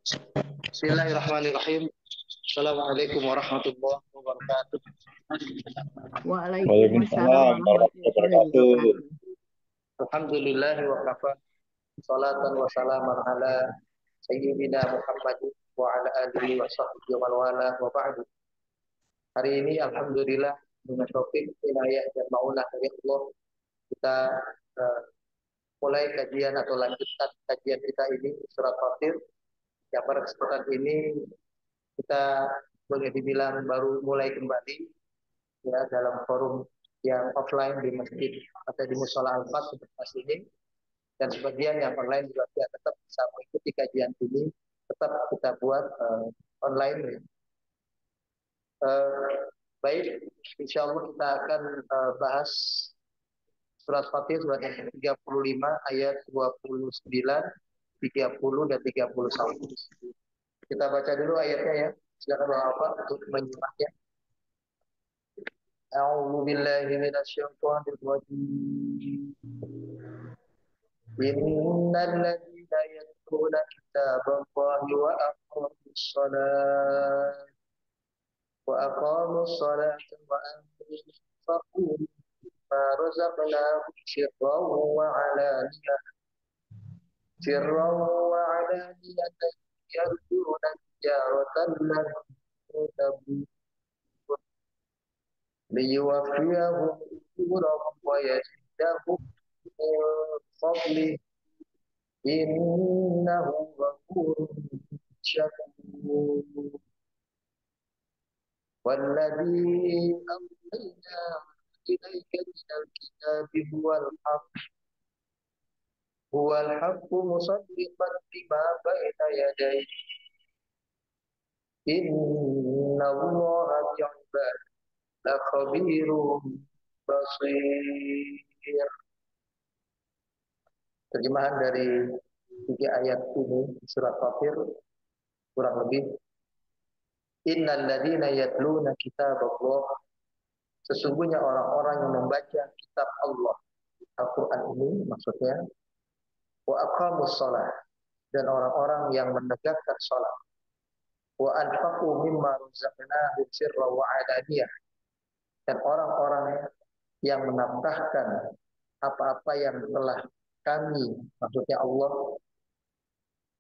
Bismillahirrahmanirrahim. Assalamualaikum warahmatullahi wabarakatuh. Waalaikumsalam Waalaikumsalam warahmatullahi warahmatullahi wabarakatuh. Alhamdulillah wa kafa. Salatan wa salaman ala sayyidina Muhammadin wa ala alihi wa sahbihi wa man wala wa ba'du. Hari ini alhamdulillah dengan taufik inayah dan maunah dari Allah kita uh, mulai kajian atau lanjutan kajian kita ini surat Fatir. Yang pada kesempatan ini kita boleh dibilang baru mulai kembali ya dalam forum yang offline di masjid atau di musola Al-Fat seperti ini, dan sebagian yang online juga ya, tetap bisa mengikuti kajian ini, tetap kita buat online ya. Baik, insya Allah kita akan bahas surat Fatih surat yang 35 ayat 29, 30 dan 31. Kita baca dulu ayatnya ya. Silakan Bapak untuk menyimaknya. A'udzu billahi minasyaitonir rajim. Innal ladzina yatluna kitaballahi wa aqamus salata wa anfaqu mimma razaqnahum sirran wa alaniyatan yarjuna tijaratan lan tabur liyuwaffiyahum ujurahum wa yazidahum min fadlih innahu ghafurun syakur. Walladzi awhayna ilaika minal kitabi huwal haqqu musaddiqan bima baina yadayhi innallaha bi'ibadihi lakhabirun basir. Terjemahan dari 3 ayat ini surat Fatir kurang lebih. Innal ladzina yatluna kitaballah, sesungguhnya orang-orang yang membaca kitab Allah, Al-Quran ini maksudnya, wa aqamus shalah, dan orang-orang yang menegakkan salat, wa anfaqu mimma razaqnahum sirran wa alaniyah, dan orang-orang yang menafkahkan apa-apa yang telah kami, maksudnya Allah,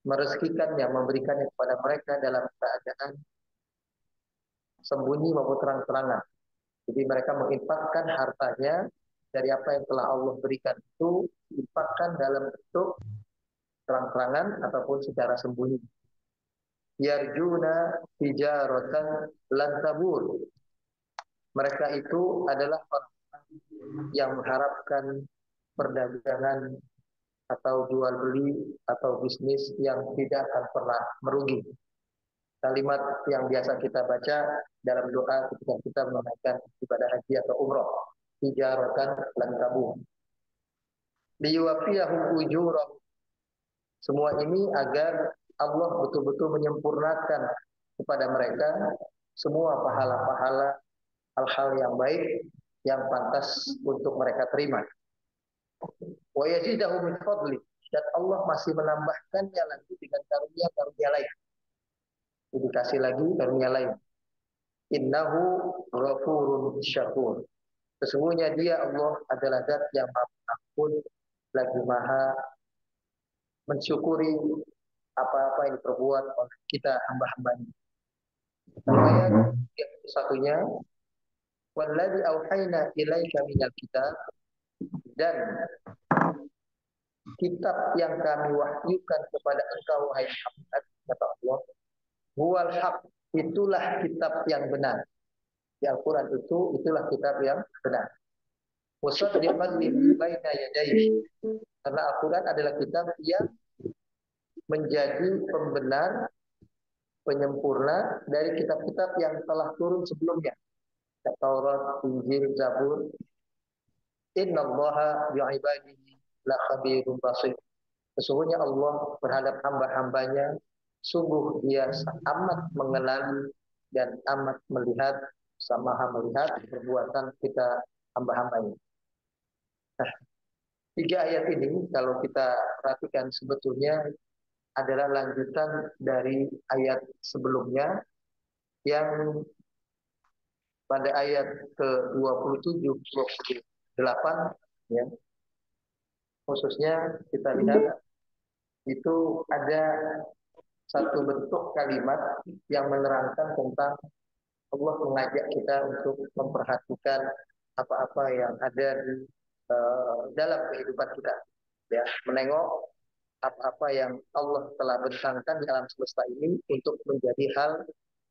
merezekikannya, memberikannya kepada mereka dalam keadaan sembunyi maupun terang-terangan. Jadi mereka menginfakkan hartanya dari apa yang telah Allah berikan itu, diinfakkan dalam bentuk terang-terangan ataupun secara sembunyi. Yarjuna tijaratan lan tabur. Mereka itu adalah orang yang mengharapkan perdagangan atau jual beli atau bisnis yang tidak akan pernah merugi. Kalimat yang biasa kita baca dalam doa ketika kita menunaikan ibadah haji atau umroh, tijaratan lan tabur. Liyuwafiyahum ujurahum. Semua ini agar Allah betul-betul menyempurnakan kepada mereka semua pahala-pahala hal-hal yang baik yang pantas untuk mereka terima. Wa yazidahum min fadli, dan Allah masih menambahkannya lagi dengan karunia-karunia lain. Dikasih lagi karunia lain. Innahu ghafurun syakur. Sesungguhnya dia Allah adalah zat yang maha pengampun, lagi maha mensyukuri apa-apa yang diperbuat oleh kita hamba-hambanya. Ayat yang satunya, walladzi auhayna ilaika minal kitab, dan kitab yang kami wahyukan kepada engkau wahai Muhammad, kata Allah, huwal haq, itulah kitab yang benar. Di Al-Quran itu, itulah kitab yang benar. Musaddiqan lima baina yadayhi, karena Al-Quran adalah kitab yang menjadi pembenar, penyempurna dari kitab-kitab yang telah turun sebelumnya. Taurat, Injil, Zabur. Innallaha bi'ibadihi la khabirun basir. Sesungguhnya Allah terhadap hamba-hambanya, sungguh dia amat mengenali dan amat melihat, sama melihat perbuatan kita hamba-hambanya. Nah, 3 ayat ini kalau kita perhatikan sebetulnya adalah lanjutan dari ayat sebelumnya yang pada ayat ke-27, 28 ya. Khususnya kita lihat itu ada satu bentuk kalimat yang menerangkan tentang Allah mengajak kita untuk memperhatikan apa-apa yang ada di dalam kehidupan kita, ya, menengok apa-apa yang Allah telah bentangkan di alam semesta ini untuk menjadi hal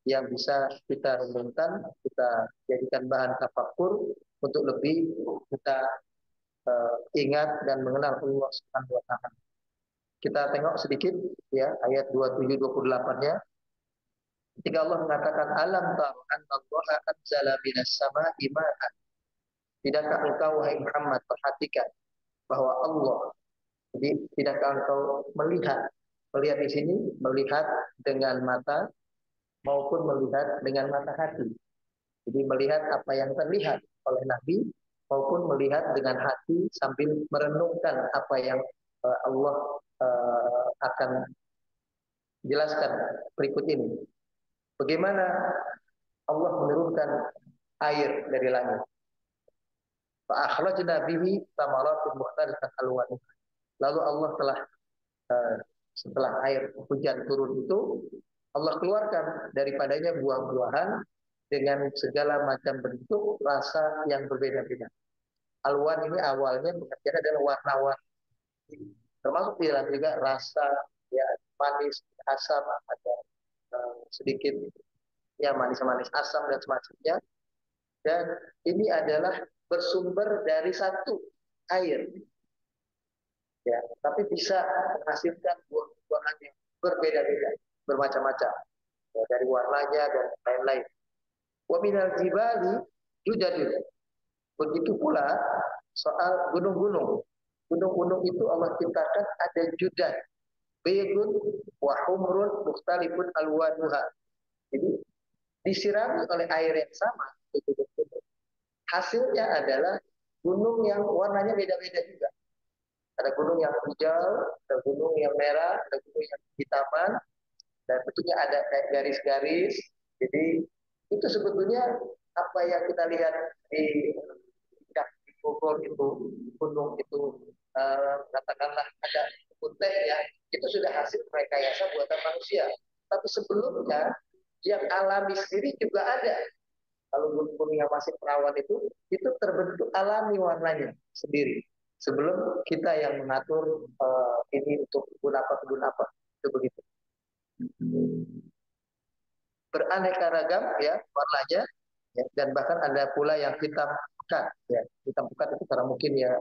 yang bisa kita renungkan, kita jadikan bahan tafakur untuk lebih kita ingat dan mengenal Allah Subhanahu wa taala. Kita tengok sedikit ya ayat 27 28-nya. Ketika Allah mengatakan alam tara annallaha anzala minas sama'i ma'an. Tidakkah engkau wahai Muhammad perhatikan bahwa Allah, jadi tidakkah engkau melihat di sini melihat dengan mata maupun melihat dengan mata hati. Jadi melihat apa yang terlihat oleh Nabi maupun melihat dengan hati sambil merenungkan apa yang Allah akan jelaskan berikut ini. Bagaimana Allah menurunkan air dari langit. Fa akhrajna bihi thamaratin mukhtalifan alwanuha. Lalu Allah telah setelah air hujan turun itu Allah keluarkan daripadanya buah-buahan dengan segala macam bentuk rasa yang berbeda-beda. Alwan ini awalnya pengertiannya adalah warna-warni. Termasuk di dalam juga rasa ya manis, asam, ada sedikit ya manis-manis asam dan semacamnya. Dan ini adalah bersumber dari satu air, ya, tapi bisa menghasilkan buah-buahan yang berbeda-beda, bermacam-macam, ya, dari warnanya dan lain-lain. Wa minal jibali judadun. Begitu pula soal gunung-gunung. Gunung-gunung itu Allah ciptakan ada judad, baydun wa humrun mukhtalifun alwanuha. Jadi disirami oleh air yang sama, hasilnya adalah gunung yang warnanya beda-beda juga. Ada gunung yang hijau, ada gunung yang merah, ada gunung yang hitaman, dan tentunya ada kayak garis-garis. Jadi itu sebetulnya apa yang kita lihat di Bogor itu, gunung itu katakanlah ada kuteh ya, itu sudah hasil rekayasa buatan manusia. Tapi sebelumnya yang alami sendiri juga ada. Kalau gunung-gunung yang masih perawan itu terbentuk alami warnanya sendiri. Sebelum kita yang mengatur ini untuk kebun apa, itu begitu. Beraneka ragam ya warnanya, ya, dan bahkan ada pula yang hitam pekat. Ya, hitam pekat itu karena mungkin ya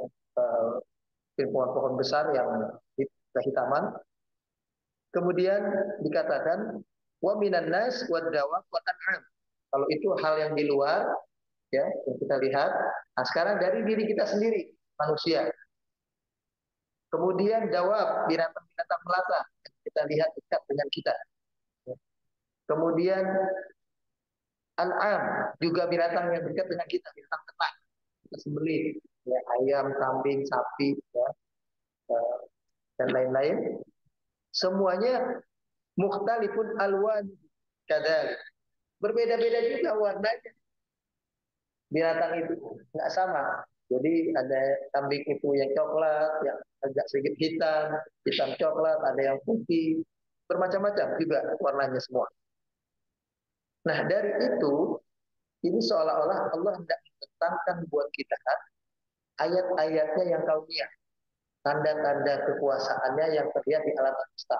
pohon-pohon besar yang kehitaman. Kemudian dikatakan wa minan nas wad dawab wa an'am. Kalau itu hal yang di luar ya yang kita lihat. Nah, sekarang dari diri kita sendiri manusia. Kemudian dawab binatang-binatang melata kita lihat dekat dengan kita. Kemudian an'am juga binatang yang dekat dengan kita, binatang ternak. Kita sembelih ya, ayam, kambing, sapi ya, dan lain-lain. Semuanya mukhtalifun alwan kadal. Berbeda-beda juga warnanya. Binatang itu nggak sama. Jadi ada kambing itu yang coklat, yang agak sedikit hitam, hitam coklat, ada yang putih, bermacam-macam juga warnanya semua. Nah dari itu, ini seolah-olah Allah hendak menetapkan buat kita ayat-ayatnya yang kauniyah, tanda-tanda kekuasaannya yang terlihat di alam semesta.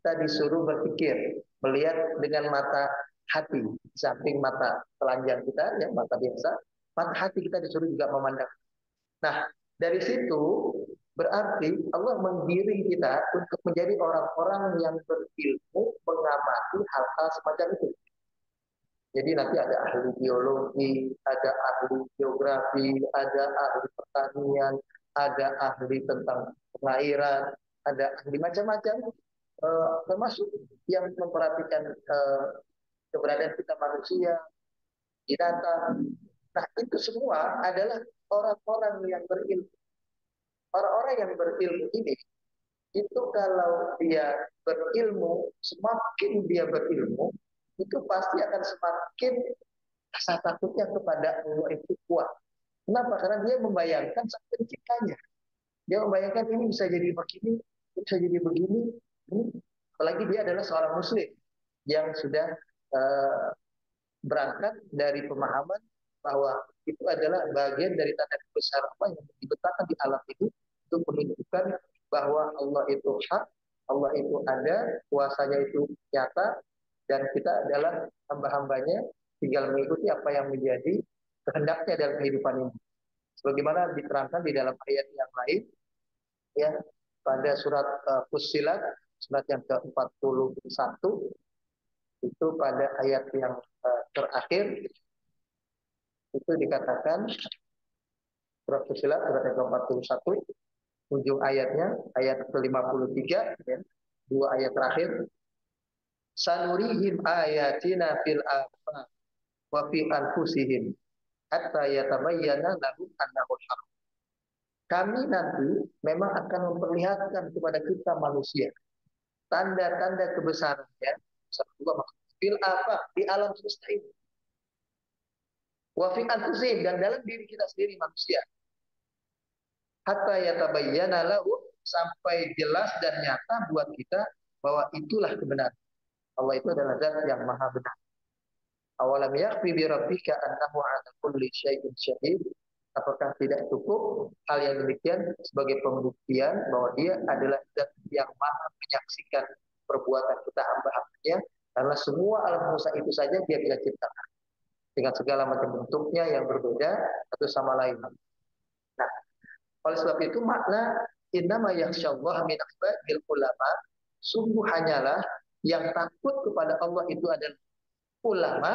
Kita disuruh berpikir, melihat dengan mata hati, samping mata telanjang kita, ya mata biasa, mata hati kita disuruh juga memandang. Nah, dari situ berarti Allah menggiring kita untuk menjadi orang-orang yang berilmu mengamati hal-hal semacam itu. Jadi nanti ada ahli biologi, ada ahli geografi, ada ahli pertanian, ada ahli tentang pengairan, ada ahli macam-macam, termasuk yang memperhatikan keberadaan kita manusia, binatang. Nah itu semua adalah orang-orang yang berilmu. Orang-orang yang berilmu ini itu kalau dia berilmu, semakin dia berilmu, itu pasti akan semakin rasa takutnya kepada Allah itu kuat. Kenapa? Karena dia membayangkan sang penciptanya. Dia membayangkan ini bisa jadi begini, bisa jadi begini. Apalagi dia adalah seorang muslim yang sudah uh, berangkat dari pemahaman bahwa itu adalah bagian dari tanda besar Allah yang dibetulkan di alam ini untuk menunjukkan bahwa Allah itu hak, Allah itu ada, kuasanya itu nyata, dan kita adalah hamba-hambanya, tinggal mengikuti apa yang menjadi kehendaknya dalam kehidupan ini. Sebagaimana diterangkan di dalam ayat yang lain, ya, pada surat Fussilat, surat yang ke-41, itu pada ayat yang terakhir, itu dikatakan, surat Fussilat, surat yang ke-41, ujung ayatnya, ayat ke-53, ya, dua ayat terakhir, sanurihim ayatina fil afaq wa fi anfusihim hatta yatabayyana lahum annahu haq. Kami nanti memang akan memperlihatkan kepada kita manusia tanda-tanda kebesarannya, fil afaq, di alam semesta ini, wa fi anfusihim, dan dalam diri kita sendiri manusia, hatta yatabayyana lahum, sampai jelas dan nyata buat kita bahwa itulah kebenaran. Allah itu adalah zat yang maha benar. Awalam yakfi bi rabbika annahu 'ala kulli syai'in syahid. Apakah tidak cukup hal yang demikian sebagai pembuktian bahwa dia adalah zat yang maha menyaksikan perbuatan kita hamba-hambanya, karena semua alam semesta itu saja dia bisa ciptakan dengan segala macam bentuknya yang berbeda satu sama lain. Nah, oleh sebab itu makna innama yakhsyallaha min ibadil ulama, sungguh hanyalah yang takut kepada Allah itu adalah ulama.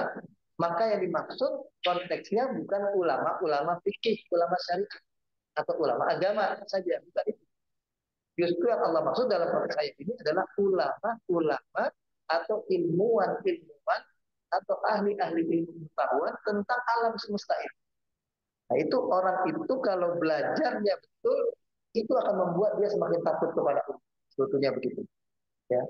Maka yang dimaksud konteksnya bukan ulama fikih, ulama syariat, atau ulama agama saja, bukan itu. Justru yang Allah maksud dalam konteks ayat ini adalah ulama atau ilmuwan atau ahli-ahli ilmu pengetahuan tentang alam semesta ini. Nah, itu orang itu kalau belajarnya betul, itu akan membuat dia semakin takut kepada Allah. Sebetulnya begitu. Ya.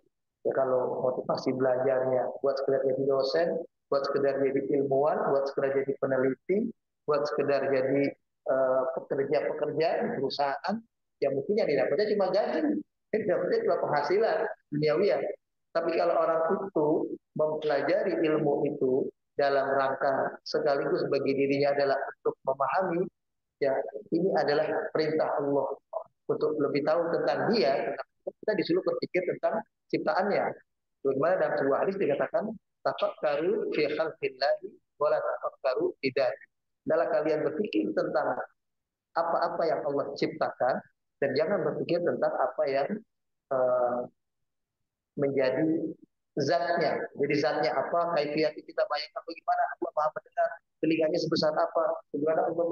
Ya, kalau motivasi belajarnya buat sekedar jadi dosen, buat sekedar jadi ilmuwan, buat sekedar jadi peneliti, buat sekedar jadi pekerja-pekerja di perusahaan, yang mungkin yang didapatnya cuma gaji, yang didapatnya cuma penghasilan duniawi. Tapi kalau orang itu mempelajari ilmu itu dalam rangka sekaligus bagi dirinya adalah untuk memahami, ya, ini adalah perintah Allah untuk lebih tahu tentang dia, kita disuruh berpikir tentang ciptaannya. Bagaimana dalam sebuah hadis dikatakan, tafakkaru fi khalqillahi wa la tafakkaru fi dzati. Adalah kalian berpikir tentang apa-apa yang Allah ciptakan, dan jangan berpikir tentang apa yang menjadi zatnya. Jadi zatnya apa, kaifiat kita bayangkan bagaimana Allah Maha mendengar, telinganya sebesar apa, bagaimana Allah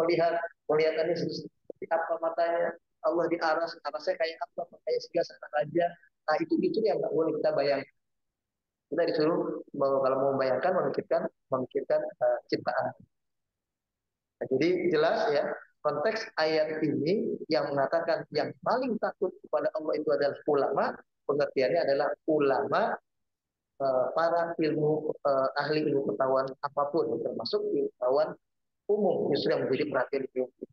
melihatannya seperti apa matanya, Allah di aras, arasnya kayak apa, kayak singgah raja. Nah, itu yang nggak boleh kita bayangkan. Kita disuruh bahwa kalau mau membayangkan, memikirkan ciptaan. Nah, jadi jelas ya, konteks ayat ini yang mengatakan yang paling takut kepada Allah itu adalah ulama, pengertiannya adalah ulama, para ahli ilmu pengetahuan apapun, termasuk pengetahuan umum, justru yang menjadi perhatian ilmu.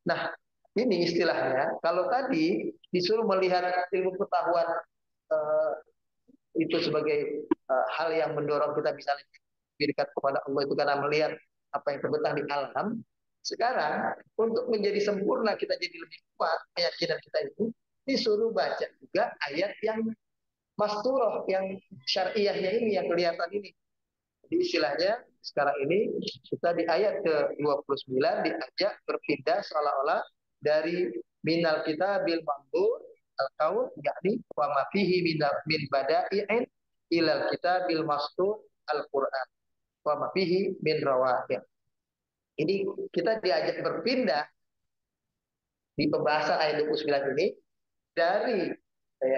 Nah, ini istilahnya, kalau tadi disuruh melihat ilmu pengetahuan itu sebagai hal yang mendorong kita bisa lebih dekat kepada Allah itu karena melihat apa yang terbentang di alam. Sekarang untuk menjadi sempurna, kita jadi lebih kuat keyakinan kita ini, disuruh baca juga ayat yang masturah, yang syariahnya ini, yang kelihatan ini. Jadi istilahnya sekarang ini kita di ayat ke-29 diajak berpindah seolah-olah dari minal kita bil mamdur al-kaun, yakni wa ma fihi min bada'i'in ilal kita bil mastur al-Quran wa ma fihi min rawahir. Ini kita diajak berpindah di pembahasan ayat 29 ini dari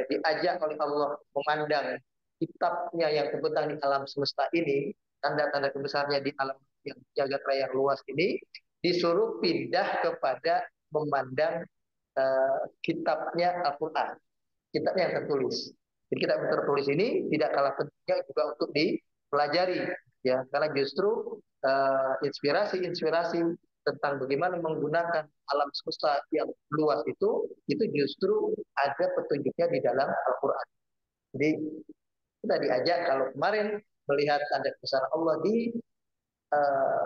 diajak oleh Allah memandang kitabnya yang terbentang di alam semesta ini, tanda-tanda kebesarannya di alam yang jagat raya yang luas ini, disuruh pindah kepada memandang kitabnya Al-Quran. kitab yang tertulis. Jadi kitab yang tertulis ini tidak kalah pentingnya juga untuk dipelajari, ya, karena justru inspirasi-inspirasi tentang bagaimana menggunakan alam semesta yang luas itu justru ada petunjuknya di dalam Al-Quran. Jadi kita diajak kalau kemarin melihat tanda kebesaran Allah di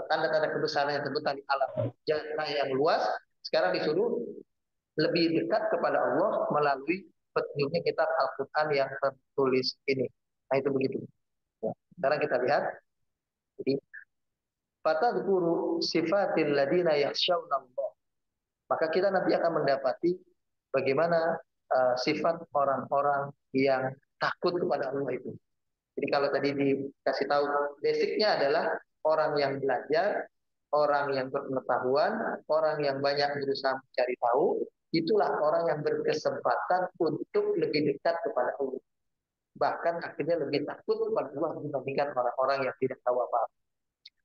tanda-tanda kebesaran yang terbentuk di alam jannah yang luas, sekarang disuruh lebih dekat kepada Allah melalui petunjuknya kitab Al-Quran yang tertulis ini. Nah itu begitu. Ya. Sekarang kita lihat. Jadi fatadhkuru sifatil ladina yakhshawna Allah. Maka kita nanti akan mendapati bagaimana sifat orang-orang yang takut kepada Allah itu. Jadi kalau tadi dikasih tahu basicnya adalah orang yang belajar, orang yang berpengetahuan, orang yang banyak berusaha mencari tahu, itulah orang yang berkesempatan untuk lebih dekat kepada Allah. Bahkan akhirnya lebih takut kepada Allah dibandingkan orang-orang yang tidak tahu apa-apa.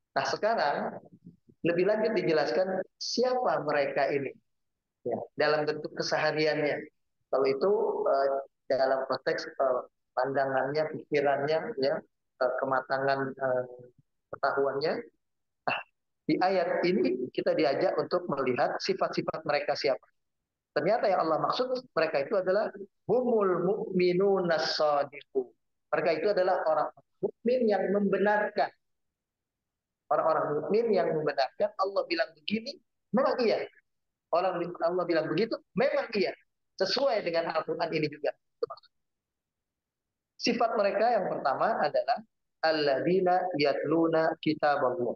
Nah sekarang lebih lanjut dijelaskan siapa mereka ini, ya, dalam bentuk kesehariannya. Kalau itu dalam konteks pandangannya, pikirannya, ya, kematangan pengetahuannya. Nah, di ayat ini kita diajak untuk melihat sifat-sifat mereka siapa. Ternyata yang Allah maksud mereka itu adalah humul mu'minuna shadiqun. Mereka itu adalah orang mukmin yang membenarkan. Orang-orang mukmin yang membenarkan Allah bilang begini, memang iya. Allah bilang begitu, memang iya. Sesuai dengan Al-Quran ini juga. Sifat mereka yang pertama adalah alladzina yatluna kitab Allah.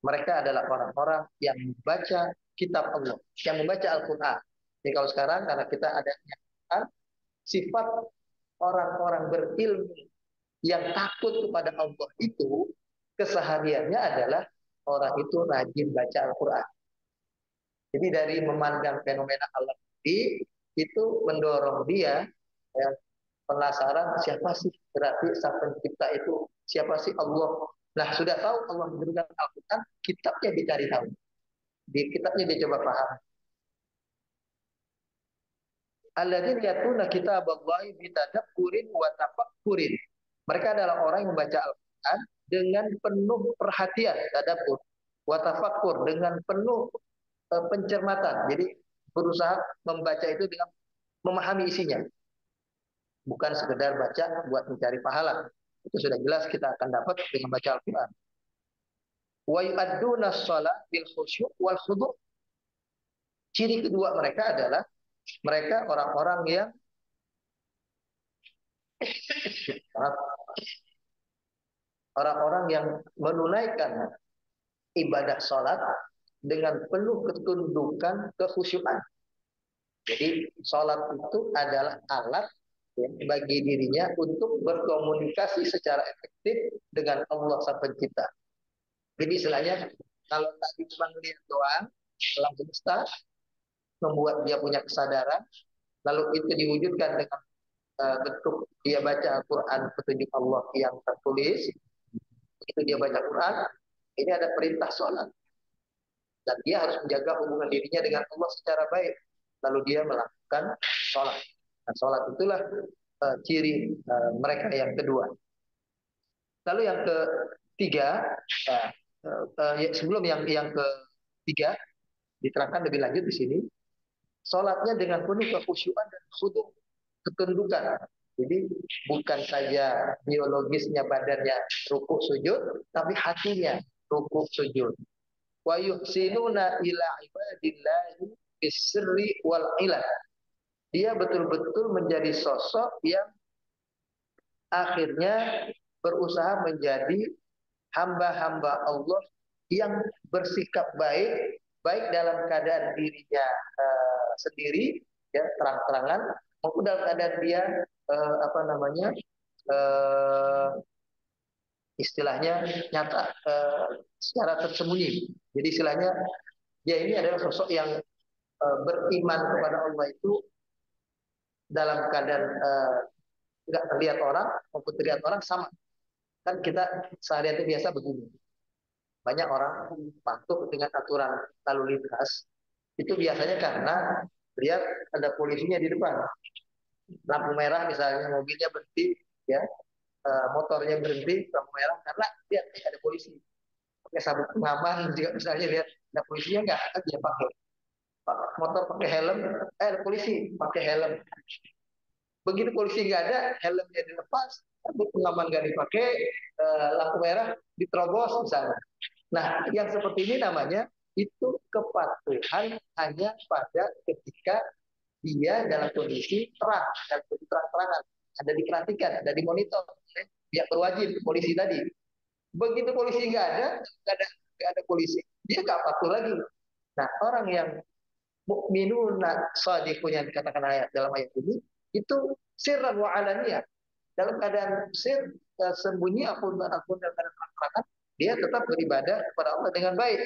Mereka adalah orang-orang yang membaca kitab Allah, yang membaca Al-Quran. Jadi kalau sekarang karena kita ada Al-Quran, sifat orang-orang berilmu yang takut kepada Allah itu kesehariannya adalah orang itu rajin baca Al-Quran. Jadi dari memandang fenomena alam ini itu mendorong dia yang penasaran siapa sih berarti sang pencipta itu, siapa sih Allah. Nah sudah tahu Allah memberikan Al-Quran, kitabnya dicari tahu, di kitabnya dia coba paham. Alladzina yatuna kitaballahi bitadabburin wa tafakkurin. Mereka adalah orang yang membaca Al-Quran dengan penuh perhatian, tadabbur, wa tafakkur, dengan penuh pencermatan. Jadi berusaha membaca itu dengan memahami isinya. Bukan sekedar baca buat mencari pahala. Itu sudah jelas kita akan dapat dengan baca Al-Quran. Wa yu'adduna shalah bil khusyuk wal khudu'. Ciri kedua mereka adalah mereka orang-orang yang orang-orang yang menunaikan ibadah sholat dengan penuh ketundukan kekhusyukan. Jadi sholat itu adalah alat ya, bagi dirinya untuk berkomunikasi secara efektif dengan Allah Sang Pencipta. Jadi istilahnya kalau tadi cuma melihat doang, alam semesta membuat dia punya kesadaran, lalu itu diwujudkan dengan bentuk dia baca Al-Quran, petunjuk Allah yang tertulis, itu dia baca Quran, ini ada perintah sholat. Dan dia harus menjaga hubungan dirinya dengan Allah secara baik. Lalu dia melakukan sholat. Nah, sholat itulah ciri mereka yang kedua. Lalu yang ketiga, sebelum yang ketiga diterangkan lebih lanjut di sini, sholatnya dengan penuh kekhusyukan dan khudu', ketundukan. Jadi bukan saja biologisnya badannya rukuk sujud, tapi hatinya rukuk sujud. Wa yuhsinuna ila ibadillahi bisri wal ilah. Dia betul-betul menjadi sosok yang akhirnya berusaha menjadi hamba-hamba Allah yang bersikap baik, baik dalam keadaan dirinya sendiri, ya, terang-terangan, maupun dalam keadaan dia istilahnya nyata secara tersembunyi. Jadi istilahnya dia ini adalah sosok yang beriman kepada Allah itu dalam keadaan nggak terlihat orang maupun terlihat orang sama. Kan kita sehari-hari biasa begini. Banyak orang patuh dengan aturan lalu lintas. Itu biasanya karena lihat ada polisinya di depan. lampu merah misalnya, mobilnya berhenti, ya, motornya berhenti lampu merah karena lihat ada polisi, pakai sabuk pengaman juga misalnya, lihat ada polisinya nggak, dia pakai motor pakai helm, ada polisi pakai helm. Begitu polisi nggak ada, helmnya dilepas, sabuk pengaman nggak dipakai, lampu merah diterobos misalnya. Nah, yang seperti ini namanya itu kepatuhan hanya pada ketika dia dalam kondisi terang, dalam kondisi terang-terangan, ada diperhatikan, ada dimonitor oleh pihak berwajib, polisi tadi. Begitu polisi nggak ada polisi, dia nggak patuh lagi. Nah, orang yang mukminuna shadiqun yang dikatakan ayat dalam ayat ini itu sirran wa alaniyah, dalam keadaan sembunyi akun dalam keadaan terang-terangan, dia tetap beribadah kepada Allah dengan baik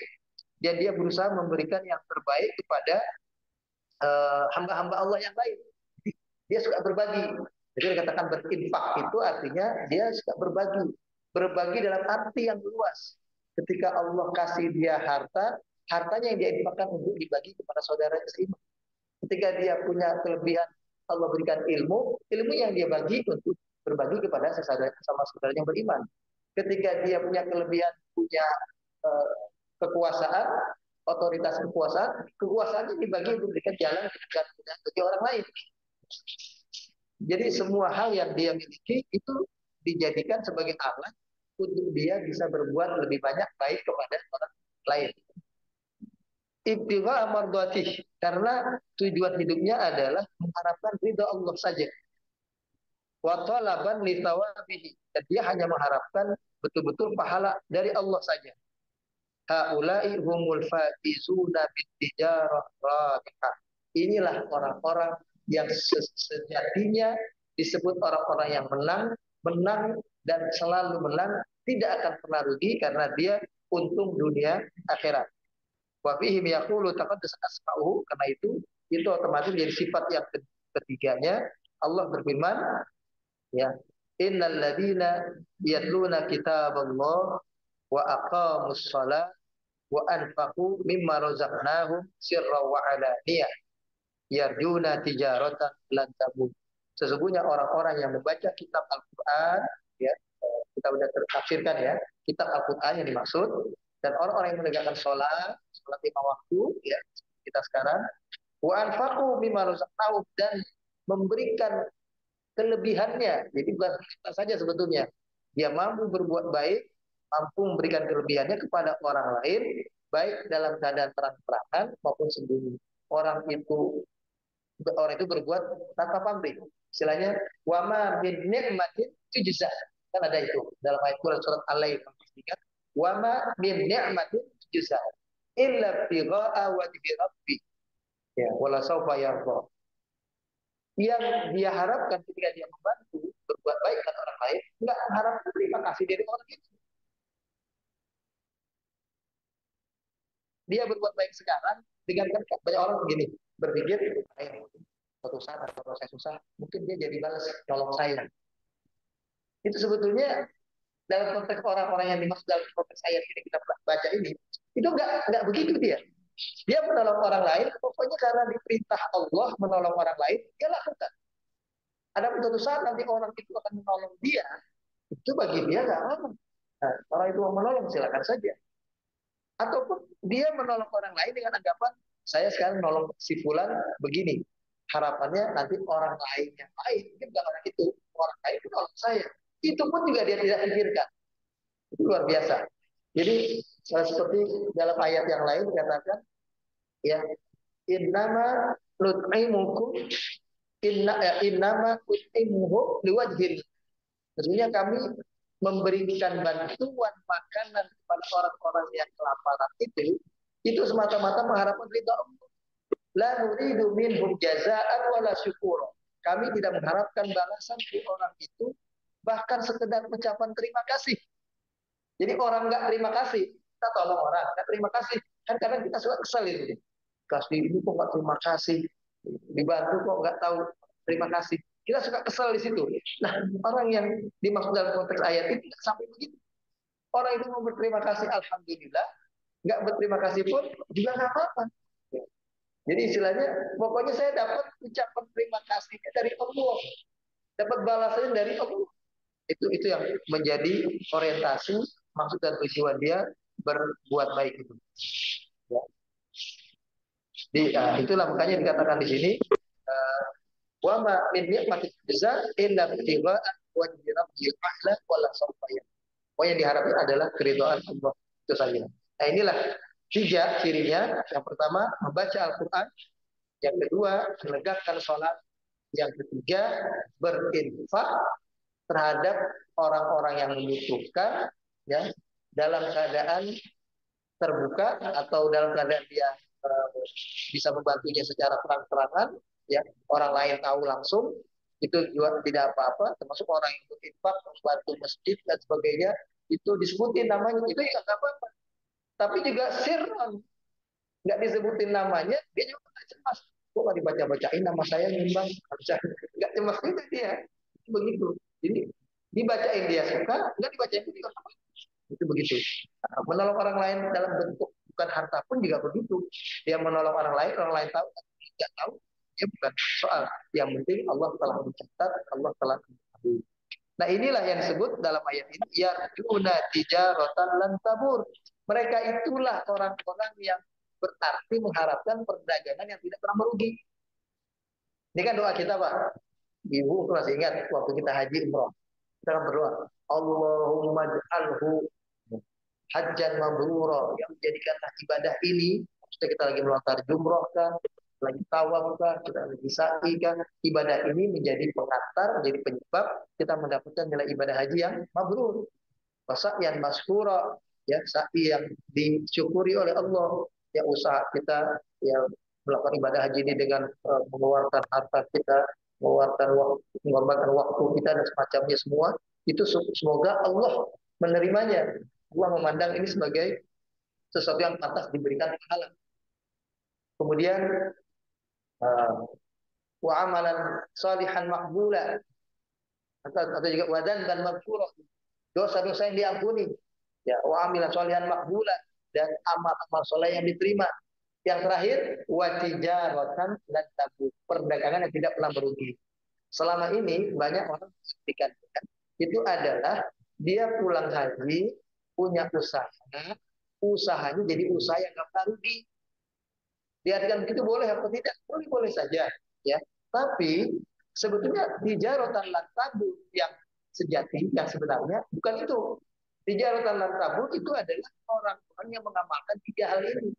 dan dia berusaha memberikan yang terbaik kepada hamba-hamba Allah yang lain. Dia suka berbagi. Jadi dikatakan berinfak itu artinya dia suka berbagi. Berbagi dalam arti yang luas. Ketika Allah kasih dia harta, hartanya yang dia infakkan untuk dibagi kepada saudaranya seiman. Ketika dia punya kelebihan, Allah berikan ilmu, ilmu yang dia bagi untuk berbagi kepada sama saudaranya yang beriman. Ketika dia punya kelebihan, punya uh, kekuasaan, otoritas kekuasaan, kekuasaannya dibagi untuk berikan jalan bagi orang lain. Jadi semua hal yang dia miliki itu dijadikan sebagai alat untuk dia bisa berbuat lebih banyak baik kepada orang lain. Ibtigha mardhatih, karena tujuan hidupnya adalah mengharapkan ridha Allah saja. Wa talaban li thawabihi, dan dia hanya mengharapkan betul-betul pahala dari Allah saja. Haula'i humul faizuna bitijarah rabihah. Inilah orang-orang yang sejatinya disebut orang-orang yang menang, menang dan selalu menang, tidak akan pernah rugi karena dia untung dunia akhirat. Wa fihim yaqulu taqaddas asma'uhu, karena itu otomatis menjadi sifat yang ketiganya. Allah berfirman, ya, innal ladina yatluna kitaballah wa aqamus shalah wa anfaqu mimma razaqnahum sirra wa alaniyah yarjuna tijaratan lan tabur. Sesungguhnya orang-orang yang membaca kitab Al-Qur'an, ya, kita sudah tertafsirkan ya, kitab Al-Qur'an yang dimaksud, dan orang-orang yang menegakkan sholat 5 waktu, ya, kita sekarang, wa anfaqu mimma razaqnahum, dan memberikan kelebihannya. Jadi bukan kita saja sebetulnya, dia mampu berbuat baik, mampu memberikan kelebihannya kepada orang lain, baik dalam keadaan terang-terangan maupun sembunyi. Orang itu berbuat tanpa pamrih. Istilahnya wama min ni'matin tujza. Kan ada itu dalam ayat Quran surat Al-Lail memastikan wama min ni'matin tujza illa bigha'a wajhi rabbi. Ya, wala saufa yarda. Yang dia harapkan ketika dia membantu berbuat baik dengan orang lain, enggak mengharapkan terima kasih dari orang itu. Dia berbuat baik sekarang, dengan banyak orang begini berpikir, suatu saat kalau saya susah, mungkin dia jadi balas tolong saya. Itu sebetulnya dalam konteks orang-orang yang dimaksud dalam konteks ayat ini kita baca ini, itu enggak begitu dia. Dia menolong orang lain, pokoknya karena diperintah Allah menolong orang lain, dia lakukan. Ada suatu saat nanti orang itu akan menolong dia, itu bagi dia nggak apa-apa. Nah, orang itu mau menolong silakan saja. Ataupun dia menolong orang lain dengan anggapan saya sekarang menolong si fulan begini. Harapannya nanti orang lain yang lain, mungkin bukan orang itu, orang lain menolong saya. Itu pun juga dia tidak pikirkan. Itu luar biasa. Jadi seperti dalam ayat yang lain dikatakan, ya, innama nut'imukum innama nut'imuhu liwajhil. Sesungguhnya kami memberikan bantuan makanan kepada orang-orang yang kelaparan itu semata-mata mengharapkan ridha Allah. La nuridu minhum jazaan wala syukura. Kami tidak mengharapkan balasan dari orang itu, bahkan sekedar ucapan terima kasih. Jadi orang nggak terima kasih, kita tolong orang, nggak terima kasih. Kan kadang kita suka kesel itu. Kasih ini kok nggak terima kasih, dibantu kok nggak tahu terima kasih. Kita suka kesel di situ. Nah, orang yang dimaksud dalam konteks ayat itu tidak sampai begitu. Orang itu mau berterima kasih, alhamdulillah. Nggak berterima kasih pun juga nggak apa-apa. Jadi istilahnya, pokoknya saya dapat ucapan terima kasihnya dari Allah, dapat balasannya dari Allah. Itu yang menjadi orientasi, maksud dan tujuan dia berbuat baik itu. Ya. Itulah makanya dikatakan di sini, wa ma min ni'matin jaza illa ibtigha'a wajhi rabbil a'la wala sawfa. Yang diharapkan adalah keridhaan Allah, itu saja. Nah, inilah 3 cirinya. Yang pertama, membaca Al-Quran. Yang kedua, menegakkan sholat. Yang ketiga, berinfak terhadap orang-orang yang membutuhkan, ya, dalam keadaan terbuka atau dalam keadaan dia bisa membantunya secara terang-terangan, ya, orang lain tahu langsung, itu juga tidak apa-apa. Termasuk orang yang berinfak membantu masjid dan sebagainya, itu disebutin namanya, itu ya nggak apa-apa. Tapi juga sirron, nggak disebutin namanya, dia juga nggak cemas. Kok nggak dibaca-bacain nama saya nyumbang? Nggak cemas juga dia. Begitu. Jadi dibacain dia suka, nggak dibacain itu juga apa. Itu begitu. Menolong orang lain dalam bentuk bukan harta pun juga begitu. Dia menolong orang lain tahu, tidak tahu, dia bukan soal. Yang penting Allah telah mencatat, Allah telah mengetahui. Nah, inilah yang disebut dalam ayat ini, yarjuna tijaratan lan tabur. Mereka itulah orang-orang yang berarti mengharapkan perdagangan yang tidak pernah merugi. Ini kan doa kita, Pak. Ibu masih ingat waktu kita haji umroh. Kita kan berdoa, Allahumma ja'alhu hajjan mabrura, yang menjadikanlah ibadah ini, maksudnya kita lagi melontar jumroh kan, lagi tawaf kan, kita lagi sa'i kan, ibadah ini menjadi pengantar, menjadi penyebab kita mendapatkan nilai ibadah haji yang mabrur, yang masyhura, ya, sa'i yang disyukuri oleh Allah, ya, usaha kita ya melakukan ibadah haji ini dengan mengeluarkan harta kita, mengeluarkan waktu, mengorbankan waktu kita dan semacamnya semua, itu semoga Allah menerimanya. Allah memandang ini sebagai sesuatu yang pantas diberikan pahala. Kemudian wa amalan salihan maqbula, atau juga wadan dan maghfurah, dosa-dosa yang diampuni. Ya, wa amalan salihan maqbula, dan amal-amal soleh yang diterima. Yang terakhir, wa tijaratan lan tabur, perdagangan yang tidak pernah merugi. Selama ini banyak orang dikatakan itu adalah dia pulang haji punya usaha, usahanya jadi usaha yang nggak rugi. Diartikan begitu boleh atau tidak? Boleh saja, ya. Tapi sebetulnya tijaratan lan tabur yang sejati, yang sebenarnya bukan itu. Tijaratan lan tabur itu adalah orang-orang yang mengamalkan 3 hal ini,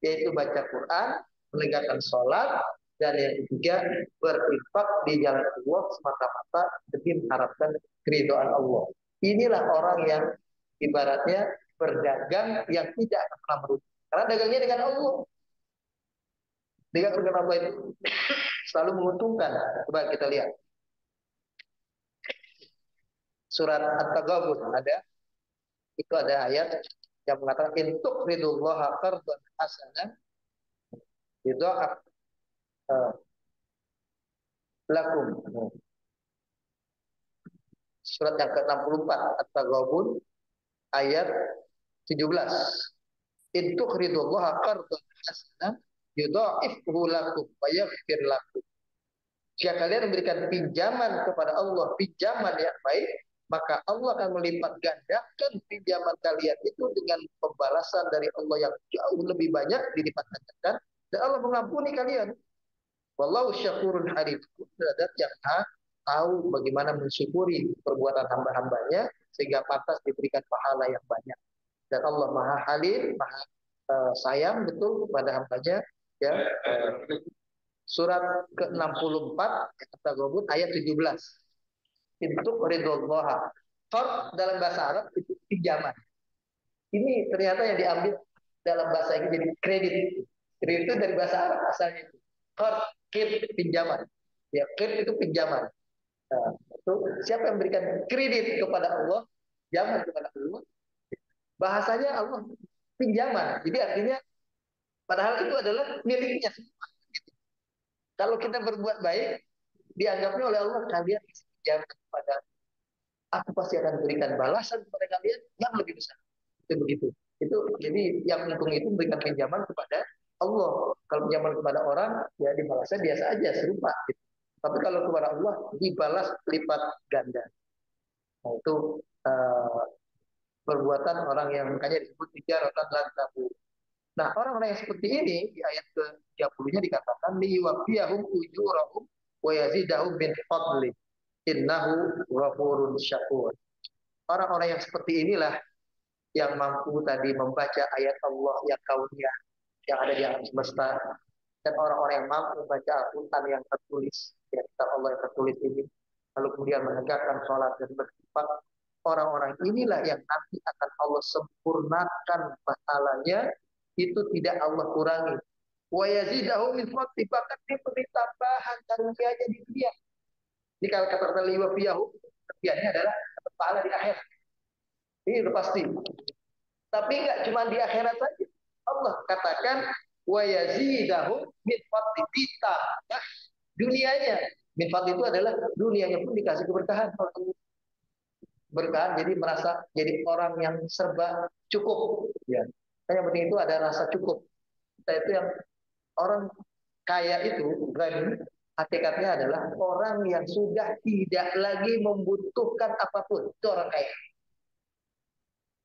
yaitu baca Quran, menegakkan sholat, dan yang ketiga berinfak di jalan Allah semata-mata demi mengharapkan keridhaan Allah. Inilah orang yang ibaratnya berdagang yang tidak akan pernah merugi, karena dagangnya dengan Allah. Dagang dengan Allah itu selalu menguntungkan. Coba kita lihat surat At-Taghabun, itu ada ayat yang mengatakan intuk ridullaha qardan hasanan yudha'af lakum. Surat yang ke-64 At-Taghabun ayat 17. Intuk ridullaha qardan hasanan yudha'ifhu lakum wa yaghfir lakum. Jika kalian memberikan pinjaman kepada Allah, pinjaman yang baik, maka Allah akan melipat gandakan pinjaman kalian itu dengan pembalasan dari Allah yang jauh lebih banyak dilipat gandakan, dan Allah mengampuni kalian. Wallahu syakurun halim, zat yang tahu bagaimana mensyukuri perbuatan hamba-hambanya sehingga pantas diberikan pahala yang banyak. Dan Allah Maha Halim, Maha sayang betul kepada hambanya, ya. Surat ke-64 At-Taghabun ayat 17. Intuk ridullah. Qard dalam bahasa Arab itu pinjaman. Ini ternyata yang diambil dalam bahasa Inggris jadi kredit. Kredit itu dari bahasa Arab asalnya itu. Qard, qid, pinjaman. Ya, qid itu pinjaman. Nah, itu siapa yang memberikan kredit kepada Allah, pinjaman kepada Allah, bahasanya Allah pinjaman. Jadi artinya padahal itu adalah miliknya semua. Kalau kita berbuat baik, dianggapnya oleh Allah, kalian pinjam kepada aku, pasti akan berikan balasan kepada kalian yang lebih besar. Itu begitu. Itu jadi yang untung itu memberikan pinjaman kepada Allah. Kalau pinjaman kepada orang, ya dibalasnya biasa aja, serupa. Gitu. Tapi kalau kepada Allah, dibalas lipat ganda. Nah, itu uh, perbuatan orang yang makanya disebut tijaratan lan tabur. Nah, orang-orang yang seperti ini di ayat ke-30-nya dikatakan liwafiyahum ujurahum wa yazidahum min fadli. Innahu ghafurun syakur. Orang-orang yang seperti inilah yang mampu tadi membaca ayat Allah yang kauniyah yang ada di alam semesta, dan orang-orang yang mampu membaca Al-Quran yang tertulis, ya, kitab Allah yang tertulis ini, lalu kemudian menegakkan sholat dan berinfak, orang-orang inilah yang nanti akan Allah sempurnakan pahalanya, itu tidak Allah kurangi. Wa yazidahu min fadli, bahkan diberi tambahan karunia-Nya di dunia. Jadi kalau kata liwafiyahu, kemudiannya adalah pahala di akhir. Ini udah pasti. Tapi nggak cuma di akhirat saja. Allah katakan wa yazidahum min fadli, ditambah dunianya. Min fadli itu adalah dunianya pun dikasih keberkahan. Berkahan jadi merasa jadi orang yang serba cukup. Ya. Yang penting itu ada rasa cukup. Kita itu yang orang kaya itu, gani, hakikatnya adalah orang yang sudah tidak lagi membutuhkan apapun. Itu orang kaya.